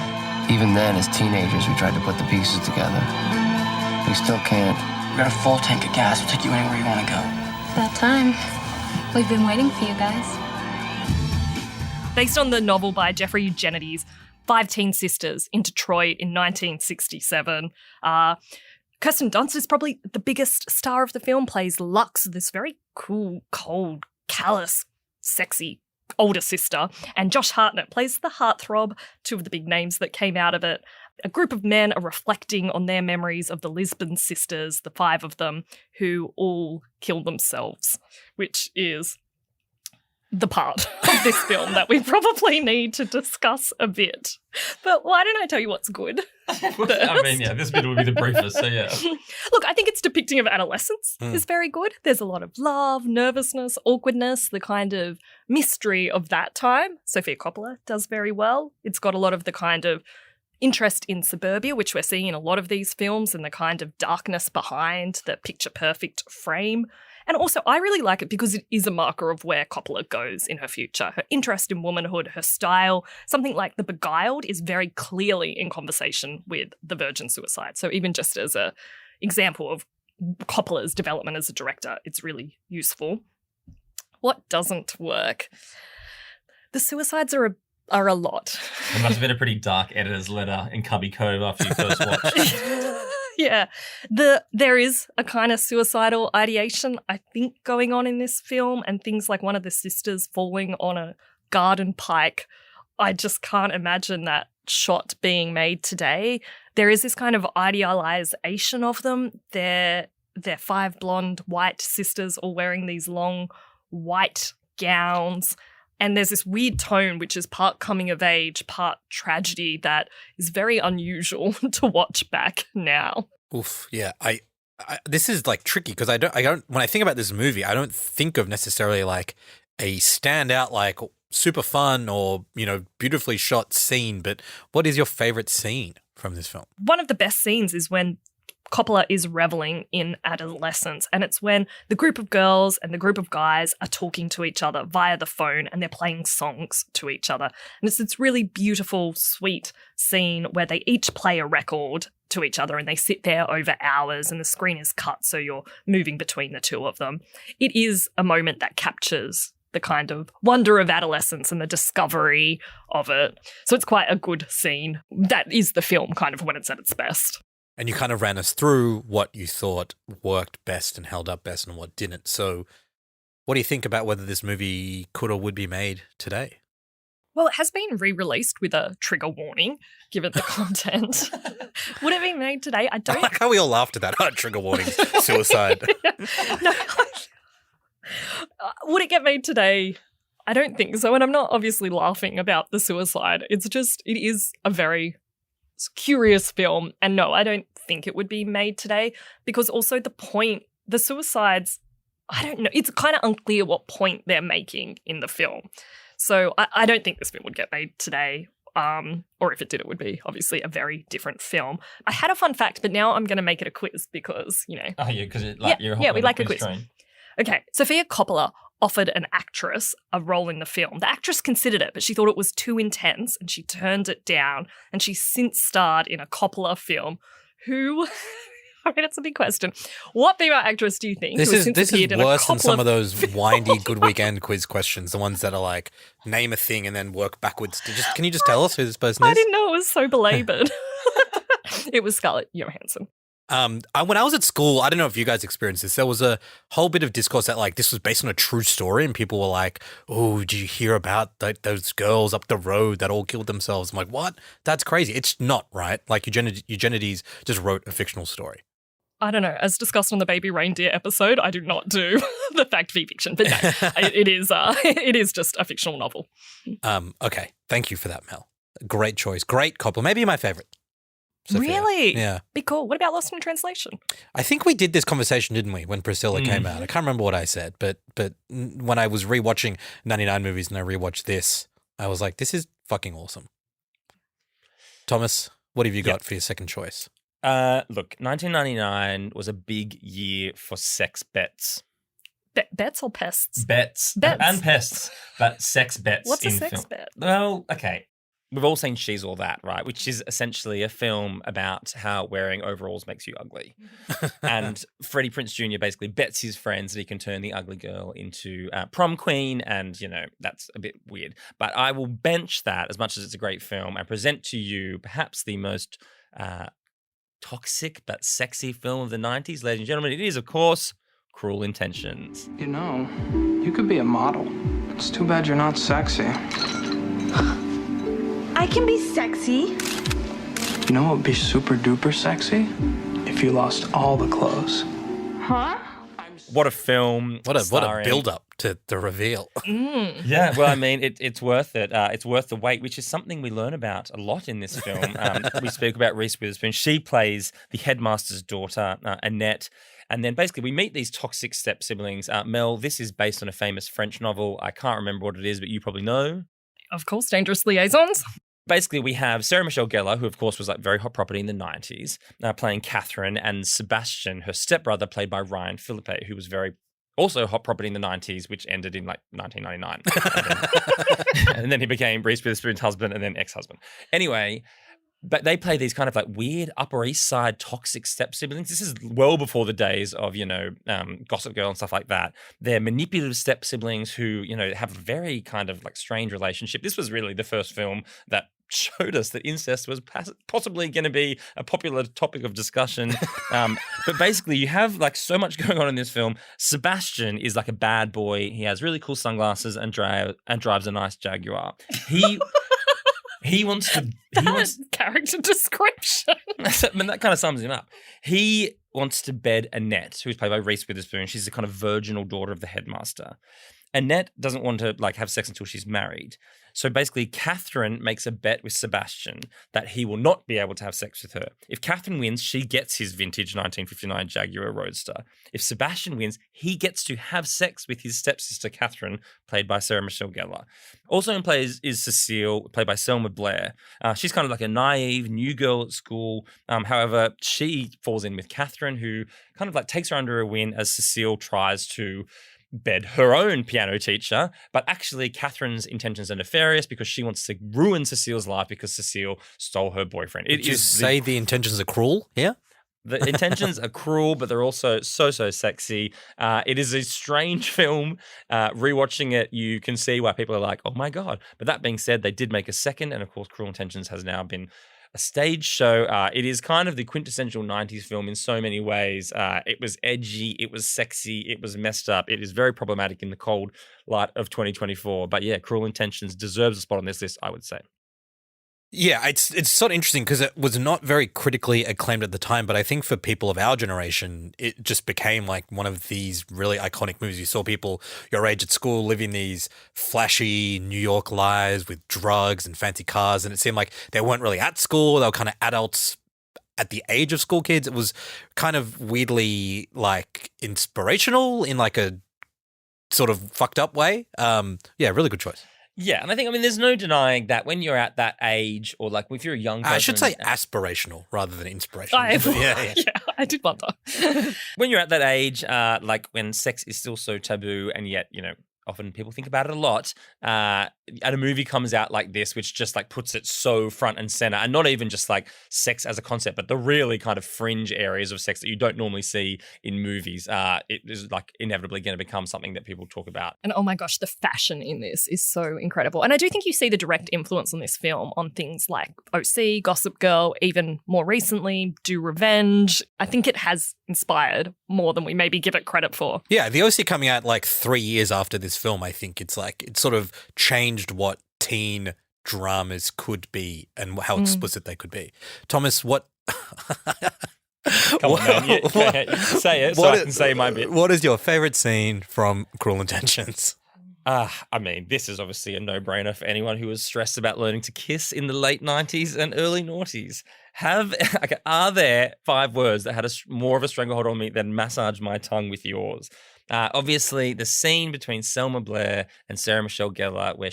Even then, as teenagers, we tried to put the pieces together. We still can't. We got a full tank of gas. We'll take you anywhere you want to go. About time. We've been waiting for you guys. Based on the novel by Jeffrey Eugenides, 5 teen sisters in Detroit in 1967. Kirsten Dunst is probably the biggest star of the film, plays Lux, this very cool, cold, callous, sexy older sister. And Josh Hartnett plays the heartthrob, 2 of the big names that came out of it. A group of men are reflecting on their memories of the Lisbon sisters, the 5 of them, who all killed themselves, which is the part of this film that we probably need to discuss a bit. But why don't I tell you what's good? I mean, yeah, this bit will be the briefest, so yeah. Look, I think its depicting of adolescence is very good. There's a lot of love, nervousness, awkwardness, the kind of mystery of that time. Sofia Coppola does very well. It's got a lot of the kind of interest in suburbia, which we're seeing in a lot of these films, and the kind of darkness behind the picture-perfect frame. And also, I really like it because it is a marker of where Coppola goes in her future. Her interest in womanhood, her style, something like The Beguiled is very clearly in conversation with The Virgin Suicide. So even just as an example of Coppola's development as a director, it's really useful. What doesn't work? The suicides are a lot. It must have been a pretty dark editor's letter in Cubby Cove after you first watched. Yeah. There is a kind of suicidal ideation, I think, going on in this film, and things like one of the sisters falling on a garden pike. I just can't imagine that shot being made today. There is this kind of idealization of them. They're 5 blonde white sisters all wearing these long white gowns. And there's this weird tone, which is part coming of age, part tragedy, that is very unusual to watch back now. Oof, yeah. I this is like tricky because I don't. When I think about this movie, I don't think of necessarily like a standout, like super fun or beautifully shot scene. But what is your favorite scene from this film? One of the best scenes is when Coppola is reveling in adolescence, and it's when the group of girls and the group of guys are talking to each other via the phone and they're playing songs to each other. And it's this really beautiful, sweet scene where they each play a record to each other and they sit there over hours and the screen is cut so you're moving between the two of them. It is a moment that captures the kind of wonder of adolescence and the discovery of it. So it's quite a good scene. That is the film kind of when it's at its best. And you kind of ran us through what you thought worked best and held up best and what didn't. So what do you think about whether this movie could or would be made today? Well, it has been re-released with a trigger warning, given the content. Would it be made today? I don't... I like how we all laughed at that. Trigger warning, suicide. No. Would it get made today? I don't think so. And I'm not obviously laughing about the suicide. It is a very curious film. And no, I don't think it would be made today because also the suicides, I don't know. It's kind of unclear what point they're making in the film. So I don't think this film would get made today. Or if it did, it would be obviously a very different film. I had a fun fact, but now I'm going to make it a quiz because, Oh, yeah, because we like a quiz. Train. Okay, Sofia Coppola offered an actress a role in the film. The actress considered it, but she thought it was too intense and she turned it down, and she's since starred in a Coppola film. Who... I mean, it's a big question. What female actress do you think? This is worse than some of those windy Good Weekend quiz questions, the ones that are like, name a thing and then work backwards. Can you just tell us who this person is? I didn't know it was so belabored. It was Scarlett Johansson. When I was at school, I don't know if you guys experienced this, there was a whole bit of discourse that like this was based on a true story and people were like, oh, did you hear about those girls up the road that all killed themselves? I'm like, what? That's crazy. It's not, right? Like Eugenides just wrote a fictional story. I don't know. As discussed on the Baby Reindeer episode, I do not do the fact v fiction, but no, it is just a fictional novel. Okay. Thank you for that, Mel. Great choice. Great Coppola. Maybe my favorite. Sophia. Really? Yeah. Be cool. What about Lost in Translation? I think we did this conversation, didn't we, when Priscilla came out? I can't remember what I said, but when I was rewatching 99 movies and I rewatched this, I was like, this is fucking awesome. Thomas, what have you got for your second choice? Look, 1999 was a big year for sex bets. Bets or pests? Bets. And pests, but sex bets. What's a sex bet? Well, okay. We've all seen She's All That, right? Which is essentially a film about how wearing overalls makes you ugly. And Freddie Prinze Jr. basically bets his friends that he can turn the ugly girl into prom queen. And, that's a bit weird. But I will bench that as much as it's a great film and present to you perhaps the most toxic but sexy film of the 90s. Ladies and gentlemen, it is, of course, Cruel Intentions. You could be a model. It's too bad you're not sexy. I can be sexy. You know what would be super duper sexy? If you lost all the clothes. Huh? What a film. What a build-up to the reveal. Yeah, well, I mean, it's worth it. It's worth the wait, which is something we learn about a lot in this film. We speak about Reese Witherspoon. She plays the headmaster's daughter, Annette. And then basically we meet these toxic step siblings. Mel, this is based on a famous French novel. I can't remember what it is, but you probably know. Of course, Dangerous Liaisons. Basically, we have Sarah Michelle Gellar, who, of course, was like very hot property in the 90s, playing Catherine, and Sebastian, her stepbrother, played by Ryan Philippe, who was very also hot property in the 90s, which ended in like 1999. And then he became Reese Witherspoon's husband and then ex-husband. Anyway, but they play these kind of like weird Upper East Side toxic step siblings. This is well before the days of, Gossip Girl and stuff like that. They're manipulative step siblings who, have a very kind of like strange relationship. This was really the first film that showed us that incest was possibly going to be a popular topic of discussion. But basically you have like so much going on in this film. Sebastian is like a bad boy. He has really cool sunglasses and drives a nice Jaguar. He wants character description. I mean, that kind of sums him up. He wants to bed Annette, who's played by Reese Witherspoon. She's the kind of virginal daughter of the headmaster. Annette doesn't want to like have sex until she's married. So basically, Catherine makes a bet with Sebastian that he will not be able to have sex with her. If Catherine wins, she gets his vintage 1959 Jaguar Roadster. If Sebastian wins, he gets to have sex with his stepsister, Catherine, played by Sarah Michelle Gellar. Also in play is Cecile, played by Selma Blair. She's kind of like a naive new girl at school. However, she falls in with Catherine, who kind of like takes her under her wing as Cecile tries to bed her own piano teacher, but actually Catherine's intentions are nefarious because she wants to ruin Cecile's life because Cecile stole her boyfriend. Did you say the intentions are cruel here? The intentions are cruel, but they're also so sexy. It is a strange film. Rewatching it, you can see why people are like, oh my God. But that being said, they did make a second, and of course Cruel Intentions has now been a stage show. It is kind of the quintessential 90s film in so many ways. It was edgy, it was sexy, it was messed up. It is very problematic in the cold light of 2024. But yeah, Cruel Intentions deserves a spot on this list, I would say. Yeah, it's sort of interesting because it was not very critically acclaimed at the time, but I think for people of our generation, it just became like one of these really iconic movies. You saw people your age at school living these flashy New York lives with drugs and fancy cars, and it seemed like they weren't really at school. They were kind of adults at the age of school kids. It was kind of weirdly like inspirational in like a sort of fucked up way. Yeah, really good choice. Yeah, and I think, there's no denying that when you're at that age, or like if you're a young person... I should say aspirational rather than inspirational. Yeah, I did wonder. When you're at that age, like when sex is still so taboo, and yet, often people think about it a lot, and a movie comes out like this, which just like puts it so front and center, and not even just like sex as a concept, but the really kind of fringe areas of sex that you don't normally see in movies. It is like inevitably going to become something that people talk about. And oh my gosh, the fashion in this is so incredible. And I do think you see the direct influence on this film on things like OC, Gossip Girl, even more recently, Do Revenge. I think it has inspired more than we maybe give it credit for. Yeah, the OC coming out like 3 years after this film, I think it's like it sort of changed what teen dramas could be and how explicit they could be. Thomas, what? Come on, man. You say it so I can say my bit. What is your favorite scene from Cruel Intentions? This is obviously a no-brainer for anyone who was stressed about learning to kiss in the late 90s and early noughties. Are there 5 words that had more of a stranglehold on me than massage my tongue with yours? Obviously, the scene between Selma Blair and Sarah Michelle Gellar, where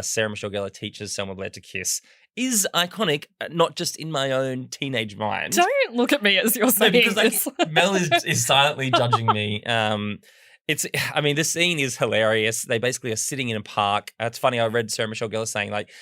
Sarah Michelle Gellar teaches Selma Blair to kiss, is iconic, not just in my own teenage mind. Don't look at me as you're saying this. Mel is silently judging me. The scene is hilarious. They basically are sitting in a park. It's funny, I read Sarah Michelle Gellar saying like,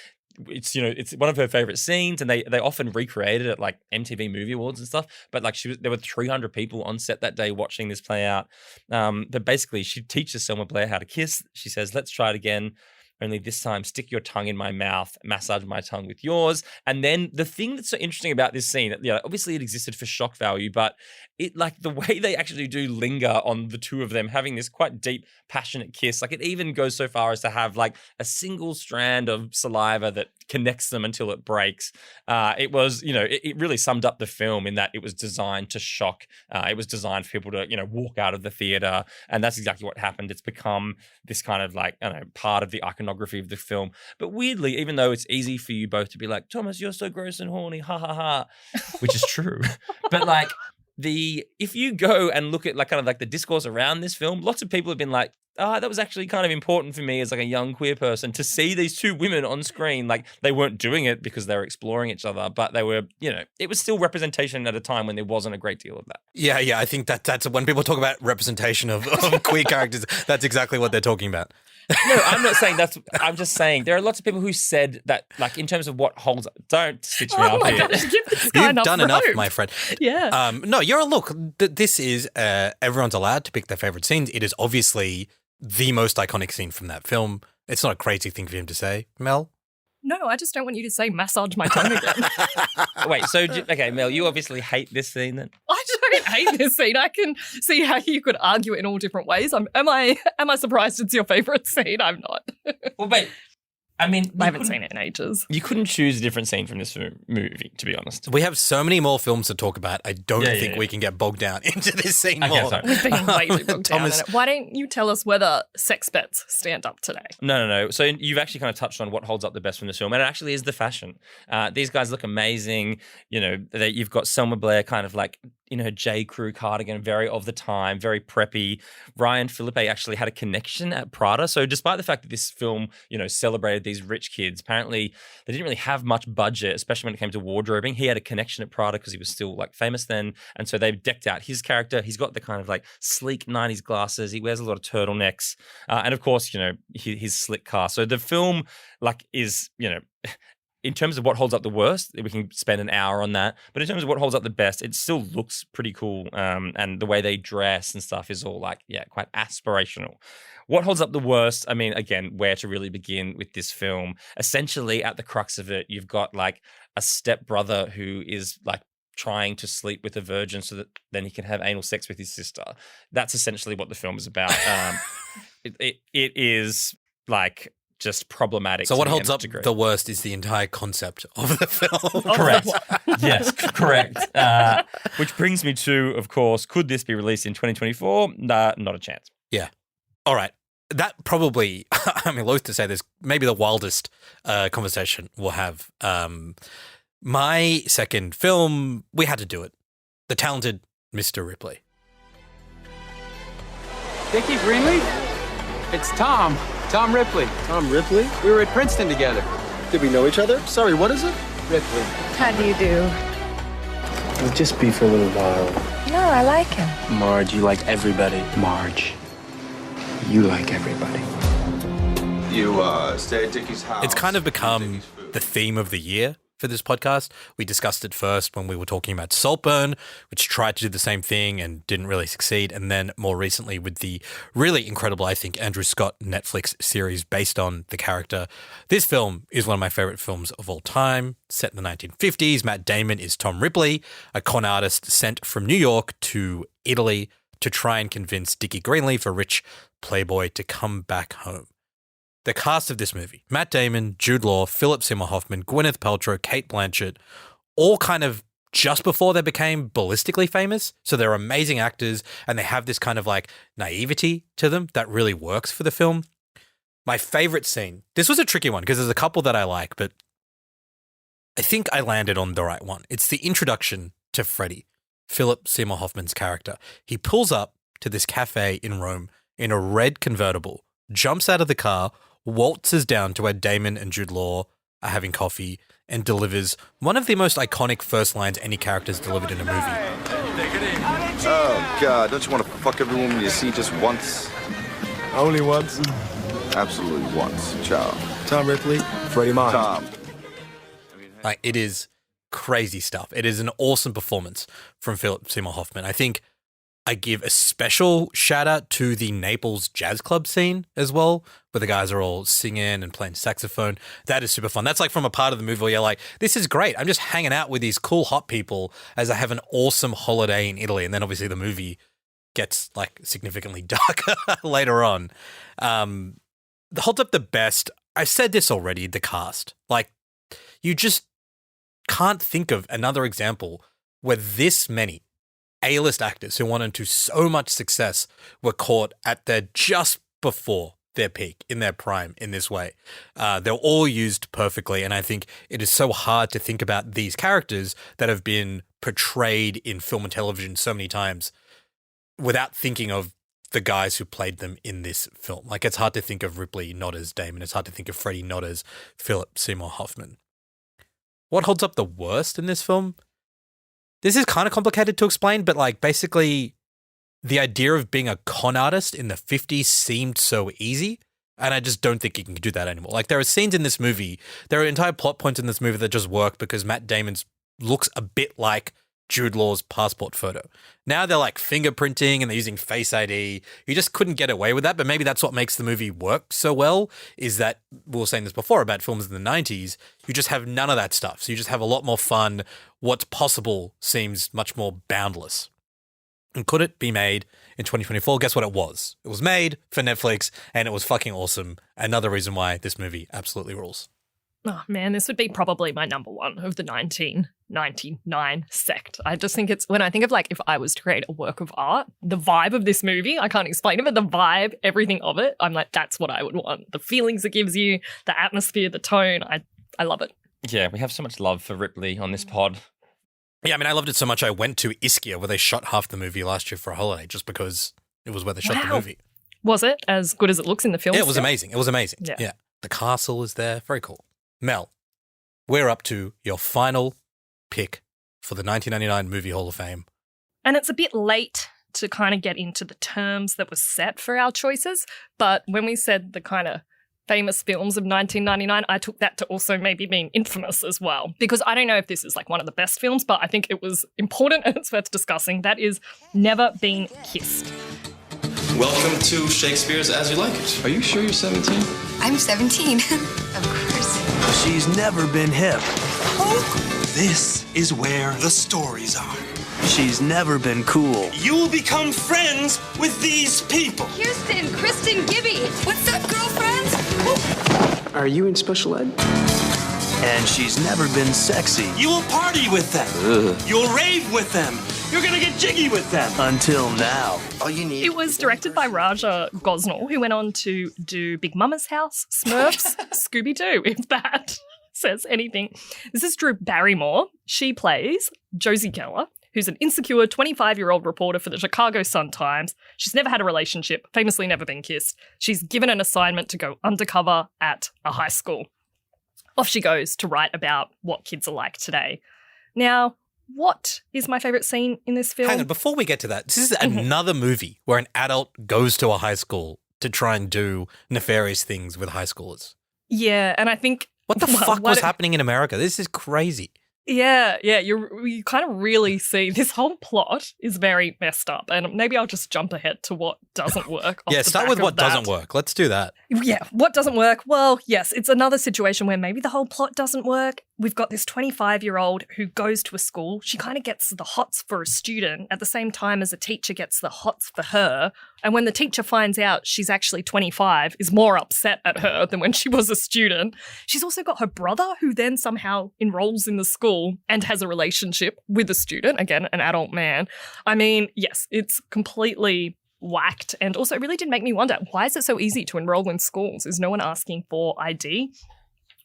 it's one of her favorite scenes, and they often recreated it at like MTV Movie Awards and stuff. But like there were 300 people on set that day watching this play out. But basically, she teaches Selma Blair how to kiss. She says, "Let's try it again. Only this time, stick your tongue in my mouth, massage my tongue with yours." And then the thing that's so interesting about this scene, obviously it existed for shock value, but it like the way they actually do linger on the two of them having this quite deep, passionate kiss. Like it even goes so far as to have like a single strand of saliva that connects them until it breaks. It was, it really summed up the film in that it was designed to shock. It was designed for people to, walk out of the theater. And that's exactly what happened. It's become this kind of like, part of the iconography of the film. But weirdly, even though it's easy for you both to be like, Thomas, you're so gross and horny, ha ha ha, which is true. But like, if you go and look at like kind of like the discourse around this film, lots of people have been like, that was actually kind of important for me as like a young queer person to see these two women on screen. Like they weren't doing it because they were exploring each other, but they were, it was still representation at a time when there wasn't a great deal of that. Yeah. I think that's when people talk about representation of queer characters, that's exactly what they're talking about. No, I'm not saying that's. I'm just saying there are lots of people who said that, like in terms of what holds. Don't stitch me up here. Gosh, give this guy You've done enough, my friend. Yeah. No, look. This is everyone's allowed to pick their favorite scenes. It is obviously the most iconic scene from that film. It's not a crazy thing for him to say, Mel. No, I just don't want you to say massage my tongue again. Wait, so, okay, Mel, you obviously hate this scene then? I don't hate this scene. I can see how you could argue it in all different ways. Am I surprised it's your favourite scene? I'm not. Well, wait. I mean, I haven't seen it in ages. You couldn't choose a different scene from this movie, to be honest. We have so many more films to talk about. I don't think we can get bogged down into this scene more. Sorry. We've been way too bogged down in it. Why don't you tell us whether sex bets stand up today? No. So you've actually kind of touched on what holds up the best from this film, and it actually is the fashion. These guys look amazing. You've got Selma Blair kind of like, J. Crew cardigan, very of the time, very preppy. Ryan Philippe actually had a connection at Prada. So despite the fact that this film, celebrated these rich kids, apparently they didn't really have much budget, especially when it came to wardrobing. He had a connection at Prada because he was still like famous then. And so they decked out his character. He's got the kind of like sleek 90s glasses. He wears a lot of turtlenecks. And of course, his slick car. So the film like is, in terms of what holds up the worst, we can spend an hour on that. But in terms of what holds up the best, it still looks pretty cool. And the way they dress and stuff is all like, quite aspirational. What holds up the worst? I mean, again, where to really begin with this film? Essentially, at the crux of it, you've got like a stepbrother who is like trying to sleep with a virgin so that then he can have anal sex with his sister. That's essentially what the film is about. It is like just problematic. So what holds up the worst is the entire concept of the film. Correct. Yes, correct. Which brings me to, of course, could this be released in 2024? Not a chance. Yeah. All right. That probably, I'm loath to say this, maybe the wildest conversation we'll have. My second film, we had to do it. The Talented Mr. Ripley. Dickie Greenleaf? It's Tom Ripley. Tom Ripley? We were at Princeton together. Did we know each other? Sorry, what is it? Ripley. How do you do? We'll just be for a little while. No, I like him. Marge, you like everybody. Marge, you like everybody. You stay at Dickie's house. It's kind of become the theme of the year for this podcast. We discussed it first when we were talking about Saltburn, which tried to do the same thing and didn't really succeed. And then more recently with the really incredible, I think, Andrew Scott Netflix series based on the character. This film is one of my favorite films of all time. Set in the 1950s, Matt Damon is Tom Ripley, a con artist sent from New York to Italy to try and convince Dickie Greenleaf, a rich playboy, to come back home. The cast of this movie, Matt Damon, Jude Law, Philip Seymour Hoffman, Gwyneth Paltrow, Cate Blanchett, all kind of just before they became ballistically famous. So they're amazing actors and they have this kind of like naivety to them that really works for the film. My favorite scene, this was a tricky one because there's a couple that I like, but I think I landed on the right one. It's the introduction to Freddie, Philip Seymour Hoffman's character. He pulls up to this cafe in Rome in a red convertible, jumps out of the car, waltzes down to where Damon and Jude Law are having coffee and delivers one of the most iconic first lines any character's delivered in a movie. Oh, God, don't you want to fuck every woman you see just once? Only once? Absolutely once. Ciao. Tom Ripley, Freddie March. Tom. Like, it is crazy stuff. It is an awesome performance from Philip Seymour Hoffman. I think I give a special shout out to the Naples Jazz Club scene as well, where the guys are all singing and playing saxophone. That is super fun. That's like from a part of the movie where you're like, this is great. I'm just hanging out with these cool hot people as I have an awesome holiday in Italy. And then obviously the movie gets like significantly darker later on. Holds up the best. I said this already, the cast. Like, you just can't think of another example where this many A-list actors who went into so much success were caught at their just before their peak, in their prime, in this way. They're all used perfectly, and I think it is so hard to think about these characters that have been portrayed in film and television so many times without thinking of the guys who played them in this film. Like, it's hard to think of Ripley not as Damon. It's hard to think of Freddie not as Philip Seymour Hoffman. What holds up the worst in this film? This is kind of complicated to explain, but like basically the idea of being a con artist in the 50s seemed so easy, and I just don't think you can do that anymore. Like, there are scenes in this movie, there are entire plot points in this movie that just work because Matt Damon's looks a bit like Jude Law's passport photo. Now they're like fingerprinting and they're using Face ID. You just couldn't get away with that, but maybe that's what makes the movie work so well, is that, we were saying this before about films in the 90s, you just have none of that stuff. So you just have a lot more fun. What's possible seems much more boundless. And could it be made in 2024? Guess what it was? It was made for Netflix and it was fucking awesome. Another reason why this movie absolutely rules. Oh man, this would be probably my number one of the 1999 sect. I just think it's, when I think of like if I was to create a work of art, the vibe of this movie, I can't explain it, but the vibe, everything of it, I'm like, that's what I would want. The feelings it gives you, the atmosphere, the tone, I love it. Yeah, we have so much love for Ripley on this pod. Yeah, I mean, I loved it so much I went to Ischia where they shot half the movie last year for a holiday just because it was where they shot the movie. Was it as good as it looks in the film? Yeah, it was amazing. It was amazing. Yeah. Yeah. The castle is there. Very cool. Mel, we're up to your final pick for the 1999 Movie Hall of Fame. And it's a bit late to kind of get into the terms that were set for our choices, but when we said the kind of famous films of 1999, I took that to also maybe being infamous as well, because I don't know if this is like one of the best films, but I think it was important and it's worth discussing. That is Never Been Kissed. Welcome to Shakespeare's As You Like It. Are you sure you're 17? I'm 17. Of course. She's never been hip. This is where the stories are. She's never been cool. You will become friends with these people. Kristen Gibby. What's up, girlfriends? Are you in special ed? And she's never been sexy. You will party with them. Ugh. You'll rave with them. You're gonna get jiggy with them. Until now. All you need. It was directed by Raja Gosnell, who went on to do Big Mama's House, Smurfs, Scooby-Doo, if that says anything. This is Drew Barrymore. She plays Josie Geller, who's an insecure 25-year-old reporter for the Chicago Sun-Times. She's never had a relationship, famously never been kissed. She's given an assignment to go undercover at a high school. Off she goes to write about what kids are like today. Now, what is my favourite scene in this film? Hang on, before we get to that, this is another movie where an adult goes to a high school to try and do nefarious things with high schoolers. Yeah, and I think... What the fuck was happening in America? This is crazy. Yeah, you kind of really see this whole plot is very messed up, and maybe I'll just jump ahead to what doesn't work. Yeah, start with what doesn't work. Let's do that. Yeah, what doesn't work? Well, yes, it's another situation where maybe the whole plot doesn't work. We've got this 25-year-old who goes to a school. She kind of gets the hots for a student at the same time as a teacher gets the hots for her. And when the teacher finds out she's actually 25, is more upset at her than when she was a student. She's also got her brother who then somehow enrolls in the school and has a relationship with a student, again, an adult man. I mean, yes, it's completely whacked. And also it really did make me wonder, why is it so easy to enroll in schools? Is no one asking for ID?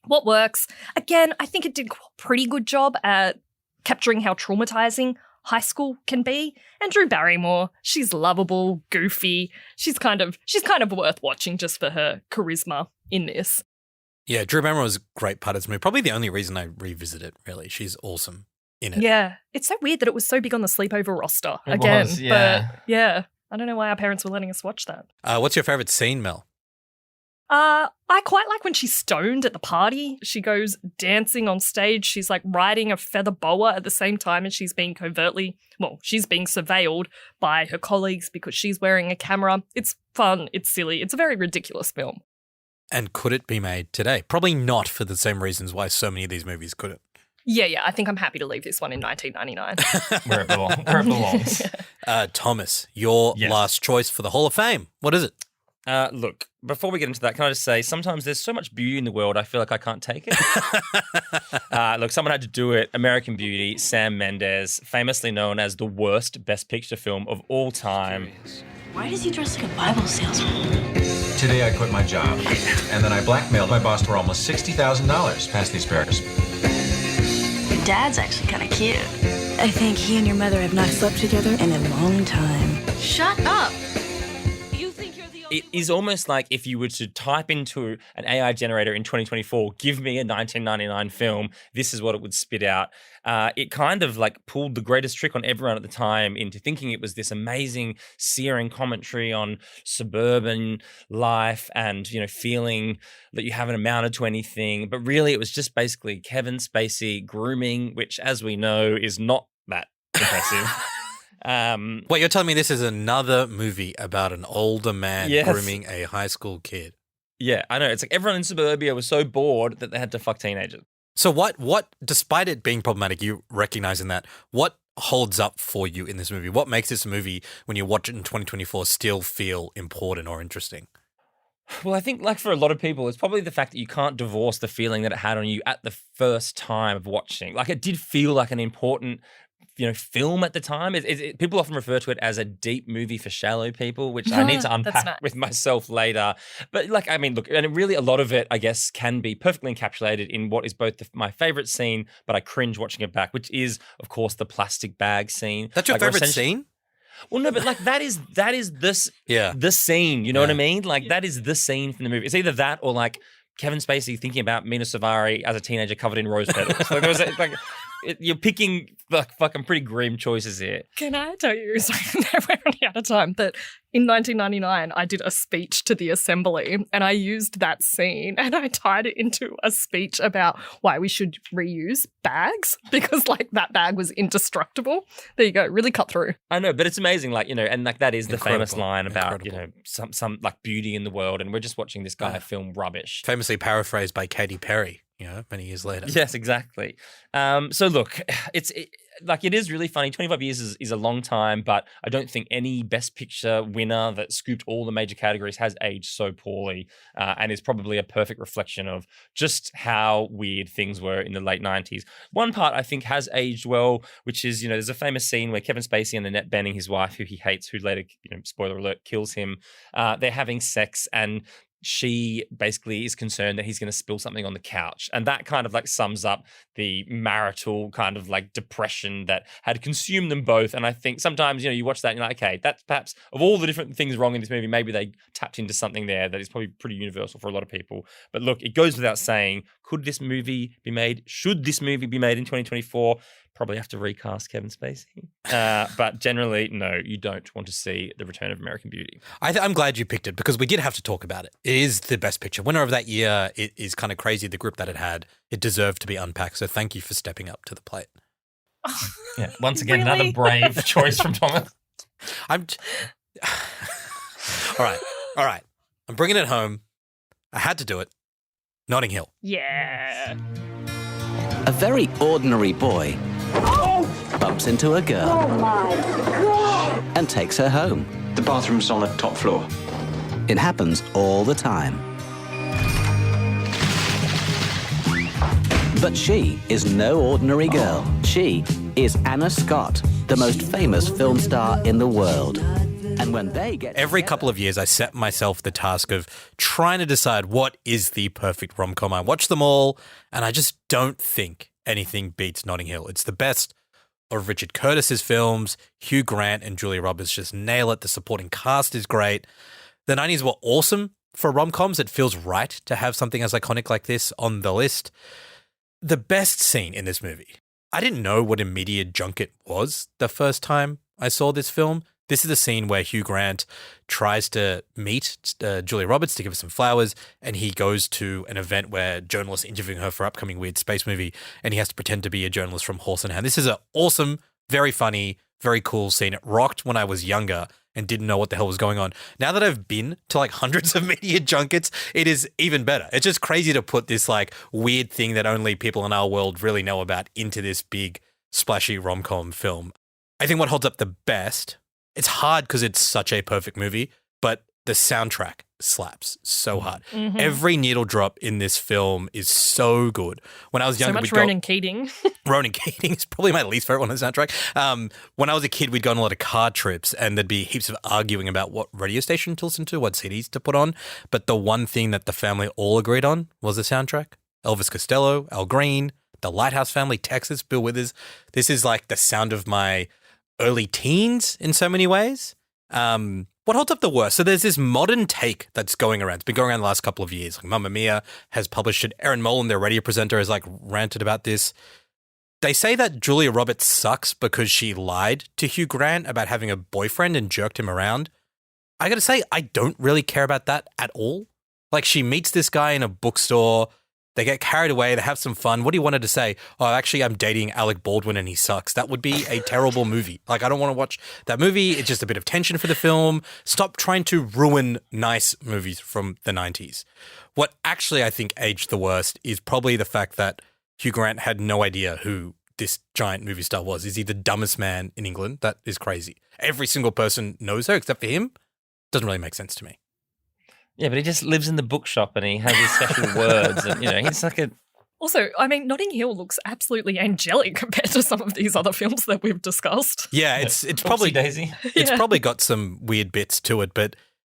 What works? Again, I think it did a pretty good job at capturing how traumatizing high school can be. And Drew Barrymore, she's lovable, goofy. She's kind of worth watching just for her charisma in this. Yeah, Drew Barrymore was a great part of this movie. Probably the only reason I revisit it, really. She's awesome in it. Yeah. It's so weird that it was so big on the sleepover roster It again. was, yeah. But yeah, I don't know why our parents were letting us watch that. What's your favourite scene, Mel? I quite like when she's stoned at the party. She goes dancing on stage. She's like riding a feather boa at the same time as she's being she's being surveilled by her colleagues because she's wearing a camera. It's fun. It's silly. It's a very ridiculous film. And could it be made today? Probably not, for the same reasons why so many of these movies couldn't. Yeah. I think I'm happy to leave this one in 1999. Where it belongs. Thomas, your last choice for the Hall of Fame. What is it? Look, before we get into that, can I just say sometimes there's so much beauty in the world, I feel like I can't take it. Look, someone had to do it. American Beauty, Sam Mendes, famously known as the worst Best Picture film of all time. Why does he dress like a Bible salesman? Today I quit my job, and then I blackmailed my boss for almost $60,000 past the asparagus. Your dad's actually kind of cute. I think he and your mother have not slept together in a long time. Shut up. It is almost like if you were to type into an AI generator in 2024, give me a 1999 film, this is what it would spit out. It kind of like pulled the greatest trick on everyone at the time into thinking it was this amazing, searing commentary on suburban life and, you know, feeling that you haven't amounted to anything. But really, it was just basically Kevin Spacey grooming, which, as we know, is not that impressive. Wait, you're telling me this is another movie about an older man grooming a high school kid? Yeah, I know. It's like everyone in suburbia was so bored that they had to fuck teenagers. So what, despite it being problematic, you recognizing that, what holds up for you in this movie? What makes this movie, when you watch it in 2024, still feel important or interesting? Well, I think like for a lot of people, it's probably the fact that you can't divorce the feeling that it had on you at the first time of watching. Like it did feel like an important film at the time. People often refer to it as a deep movie for shallow people, which I need to unpack with myself later. But like, I mean, look, and really a lot of it, I guess, can be perfectly encapsulated in what is both my favorite scene, but I cringe watching it back, which is, of course, the plastic bag scene. That's your favorite scene? Well, no, but like that is the scene. You know what I mean? Like that is the scene from the movie. It's either that or like Kevin Spacey thinking about Mina Suvari as a teenager covered in rose petals. Like there was you're picking like fucking pretty grim choices here. Can I tell you, sorry, we're running out of time, that in 1999 I did a speech to the assembly and I used that scene and I tied it into a speech about why we should reuse bags because like that bag was indestructible. There you go, really cut through. I know, but it's amazing, like, and like that is the famous line about, some like beauty in the world, and we're just watching this guy film rubbish. Famously paraphrased by Katy Perry. Many years later. Yes, exactly. So look, it is really funny. 25 years is a long time, but I don't think any Best Picture winner that scooped all the major categories has aged so poorly, and is probably a perfect reflection of just how weird things were in the late 90s. One part I think has aged well, which is, there's a famous scene where Kevin Spacey and Annette Bening, his wife, who he hates, who later, spoiler alert, kills him, they're having sex, and she basically is concerned that he's going to spill something on the couch. And that kind of like sums up the marital kind of like depression that had consumed them both. And I think sometimes, you watch that and you're like, okay, that's perhaps of all the different things wrong in this movie, maybe they tapped into something there that is probably pretty universal for a lot of people. But look, it goes without saying, should this movie be made in 2024? Probably have to recast Kevin Spacey. But generally, no, you don't want to see The Return of American Beauty. I'm glad you picked it because we did have to talk about it. It is the Best Picture. Winner of that year. It is kind of crazy, the group that it had. It deserved to be unpacked. So thank you for stepping up to the plate. Yeah, once again, Really? another brave choice from Thomas. All right. I'm bringing it home. I had to do it. Notting Hill. Yeah. A very ordinary boy bumps into a girl and takes her home. The bathroom's on the top floor. It happens all the time. But she is no ordinary girl. She is Anna Scott, the most famous film star in the world. And when they get Every couple of years, I set myself the task of trying to decide what is the perfect rom-com. I watch them all, and I just don't think anything beats Notting Hill. It's the best of Richard Curtis's films. Hugh Grant and Julia Roberts just nail it. The supporting cast is great. The 90s were awesome for rom-coms. It feels right to have something as iconic like this on the list. The best scene in this movie. I didn't know what a media junket was the first time I saw this film. This is the scene where Hugh Grant tries to meet Julia Roberts to give her some flowers, and he goes to an event where journalists are interviewing her for an upcoming weird space movie, and he has to pretend to be a journalist from Horse and Hound. This is an awesome, very funny, very cool scene. It rocked when I was younger and didn't know what the hell was going on. Now that I've been to like hundreds of media junkets, it is even better. It's just crazy to put this like weird thing that only people in our world really know about into this big, splashy rom-com film. I think what holds up the best, it's hard because it's such a perfect movie, but the soundtrack slaps so hard. Mhm. Every needle drop in this film is so good. When I was younger, So much Ronan Keating. Ronan Keating is probably my least favorite one on the soundtrack. When I was a kid, we'd go on a lot of car trips and there'd be heaps of arguing about what radio station to listen to, what CDs to put on. But the one thing that the family all agreed on was the soundtrack. Elvis Costello, Al Green, the Lighthouse Family, Texas, Bill Withers. This is like the sound of my early teens in so many ways. What holds up the worst? So there's this modern take that's going around. It's been going around the last couple of years. Like Mamma Mia has published it. Erin Molan, their radio presenter, has like ranted about this. They say that Julia Roberts sucks because she lied to Hugh Grant about having a boyfriend and jerked him around. I got to say, I don't really care about that at all. Like she meets this guy in a bookstore. They get carried away. They have some fun. What do you want her to say? Oh, actually, I'm dating Alec Baldwin and he sucks. That would be a terrible movie. Like, I don't want to watch that movie. It's just a bit of tension for the film. Stop trying to ruin nice movies from the 90s. What actually I think aged the worst is probably the fact that Hugh Grant had no idea who this giant movie star was. Is he the dumbest man in England? That is crazy. Every single person knows her except for him. Doesn't really make sense to me. Yeah, but he just lives in the bookshop and he has his special words and, he's like a... Also, I mean, Notting Hill looks absolutely angelic compared to some of these other films that we've discussed. Yeah, it's probably Daisy. It's probably got some weird bits to it, but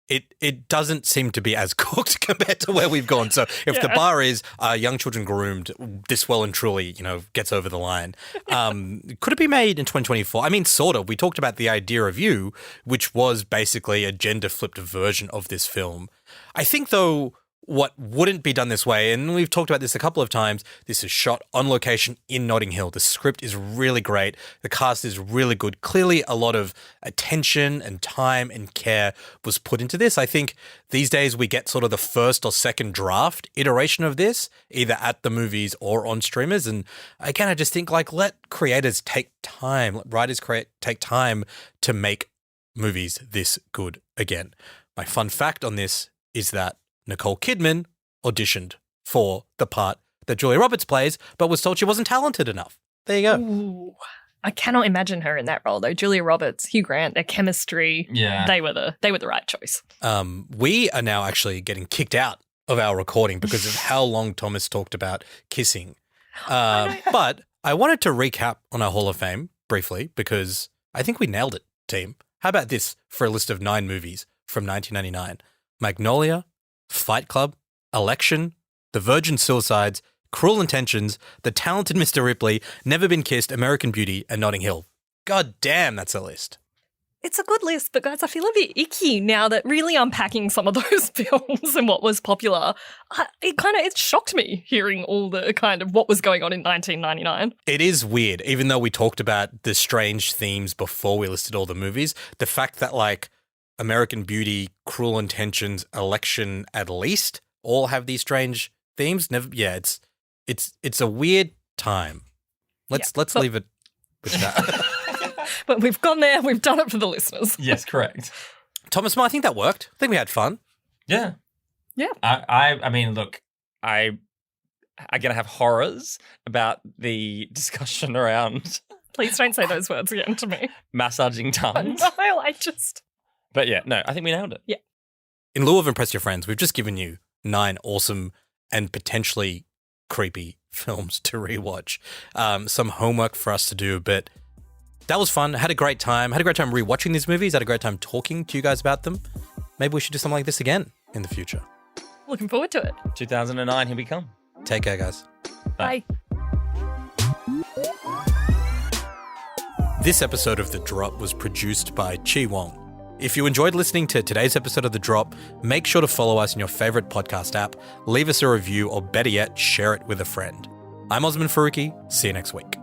it doesn't seem to be as cooked compared to where we've gone. So if the bar is young children groomed, this well and truly, gets over the line. Could it be made in 2024? I mean, sort of. We talked about The Idea of You, which was basically a gender-flipped version of this film. I think, though, what wouldn't be done this way, and we've talked about this a couple of times, this is shot on location in Notting Hill. The script is really great. The cast is really good. Clearly a lot of attention and time and care was put into this. I think these days we get sort of the first or second draft iteration of this, either at the movies or on streamers. And again, I just think let creators take time, let writers take time to make movies this good again. My fun fact on this is that Nicole Kidman auditioned for the part that Julia Roberts plays, but was told she wasn't talented enough. There you go. Ooh, I cannot imagine her in that role though. Julia Roberts, Hugh Grant, their chemistry, they were the right choice. We are now actually getting kicked out of our recording because of how long Thomas talked about kissing. But I wanted to recap on our Hall of Fame briefly because I think we nailed it, team. How about this for a list of 9 movies from 1999? Magnolia, Fight Club, Election, The Virgin Suicides, Cruel Intentions, The Talented Mr. Ripley, Never Been Kissed, American Beauty, and Notting Hill. God damn, that's a list. It's a good list, but guys, I feel a bit icky now that really unpacking some of those films and what was popular, it shocked me hearing all the kind of what was going on in 1999. It is weird, even though we talked about the strange themes before we listed all the movies, the fact that American Beauty, Cruel Intentions, Election, at least all have these strange themes. It's a weird time. Let's leave it with that. But we've gone there. We've done it for the listeners. Yes, correct. Thomas, I think that worked. I think we had fun. Yeah. Yeah. I mean, look, I'm going to have horrors about the discussion around... Please don't say those words again to me. Massaging tongues. No, I just... But yeah, no, I think we nailed it. Yeah. In lieu of Impress Your Friends, we've just given you 9 awesome and potentially creepy films to rewatch. Some homework for us to do, but that was fun. Had a great time. Had a great time rewatching these movies. Had a great time talking to you guys about them. Maybe we should do something like this again in the future. Looking forward to it. 2009, here we come. Take care, guys. Bye. This episode of The Drop was produced by Chi Wong. If you enjoyed listening to today's episode of The Drop, make sure to follow us in your favorite podcast app, leave us a review, or better yet, share it with a friend. I'm Osman Faruqi. See you next week.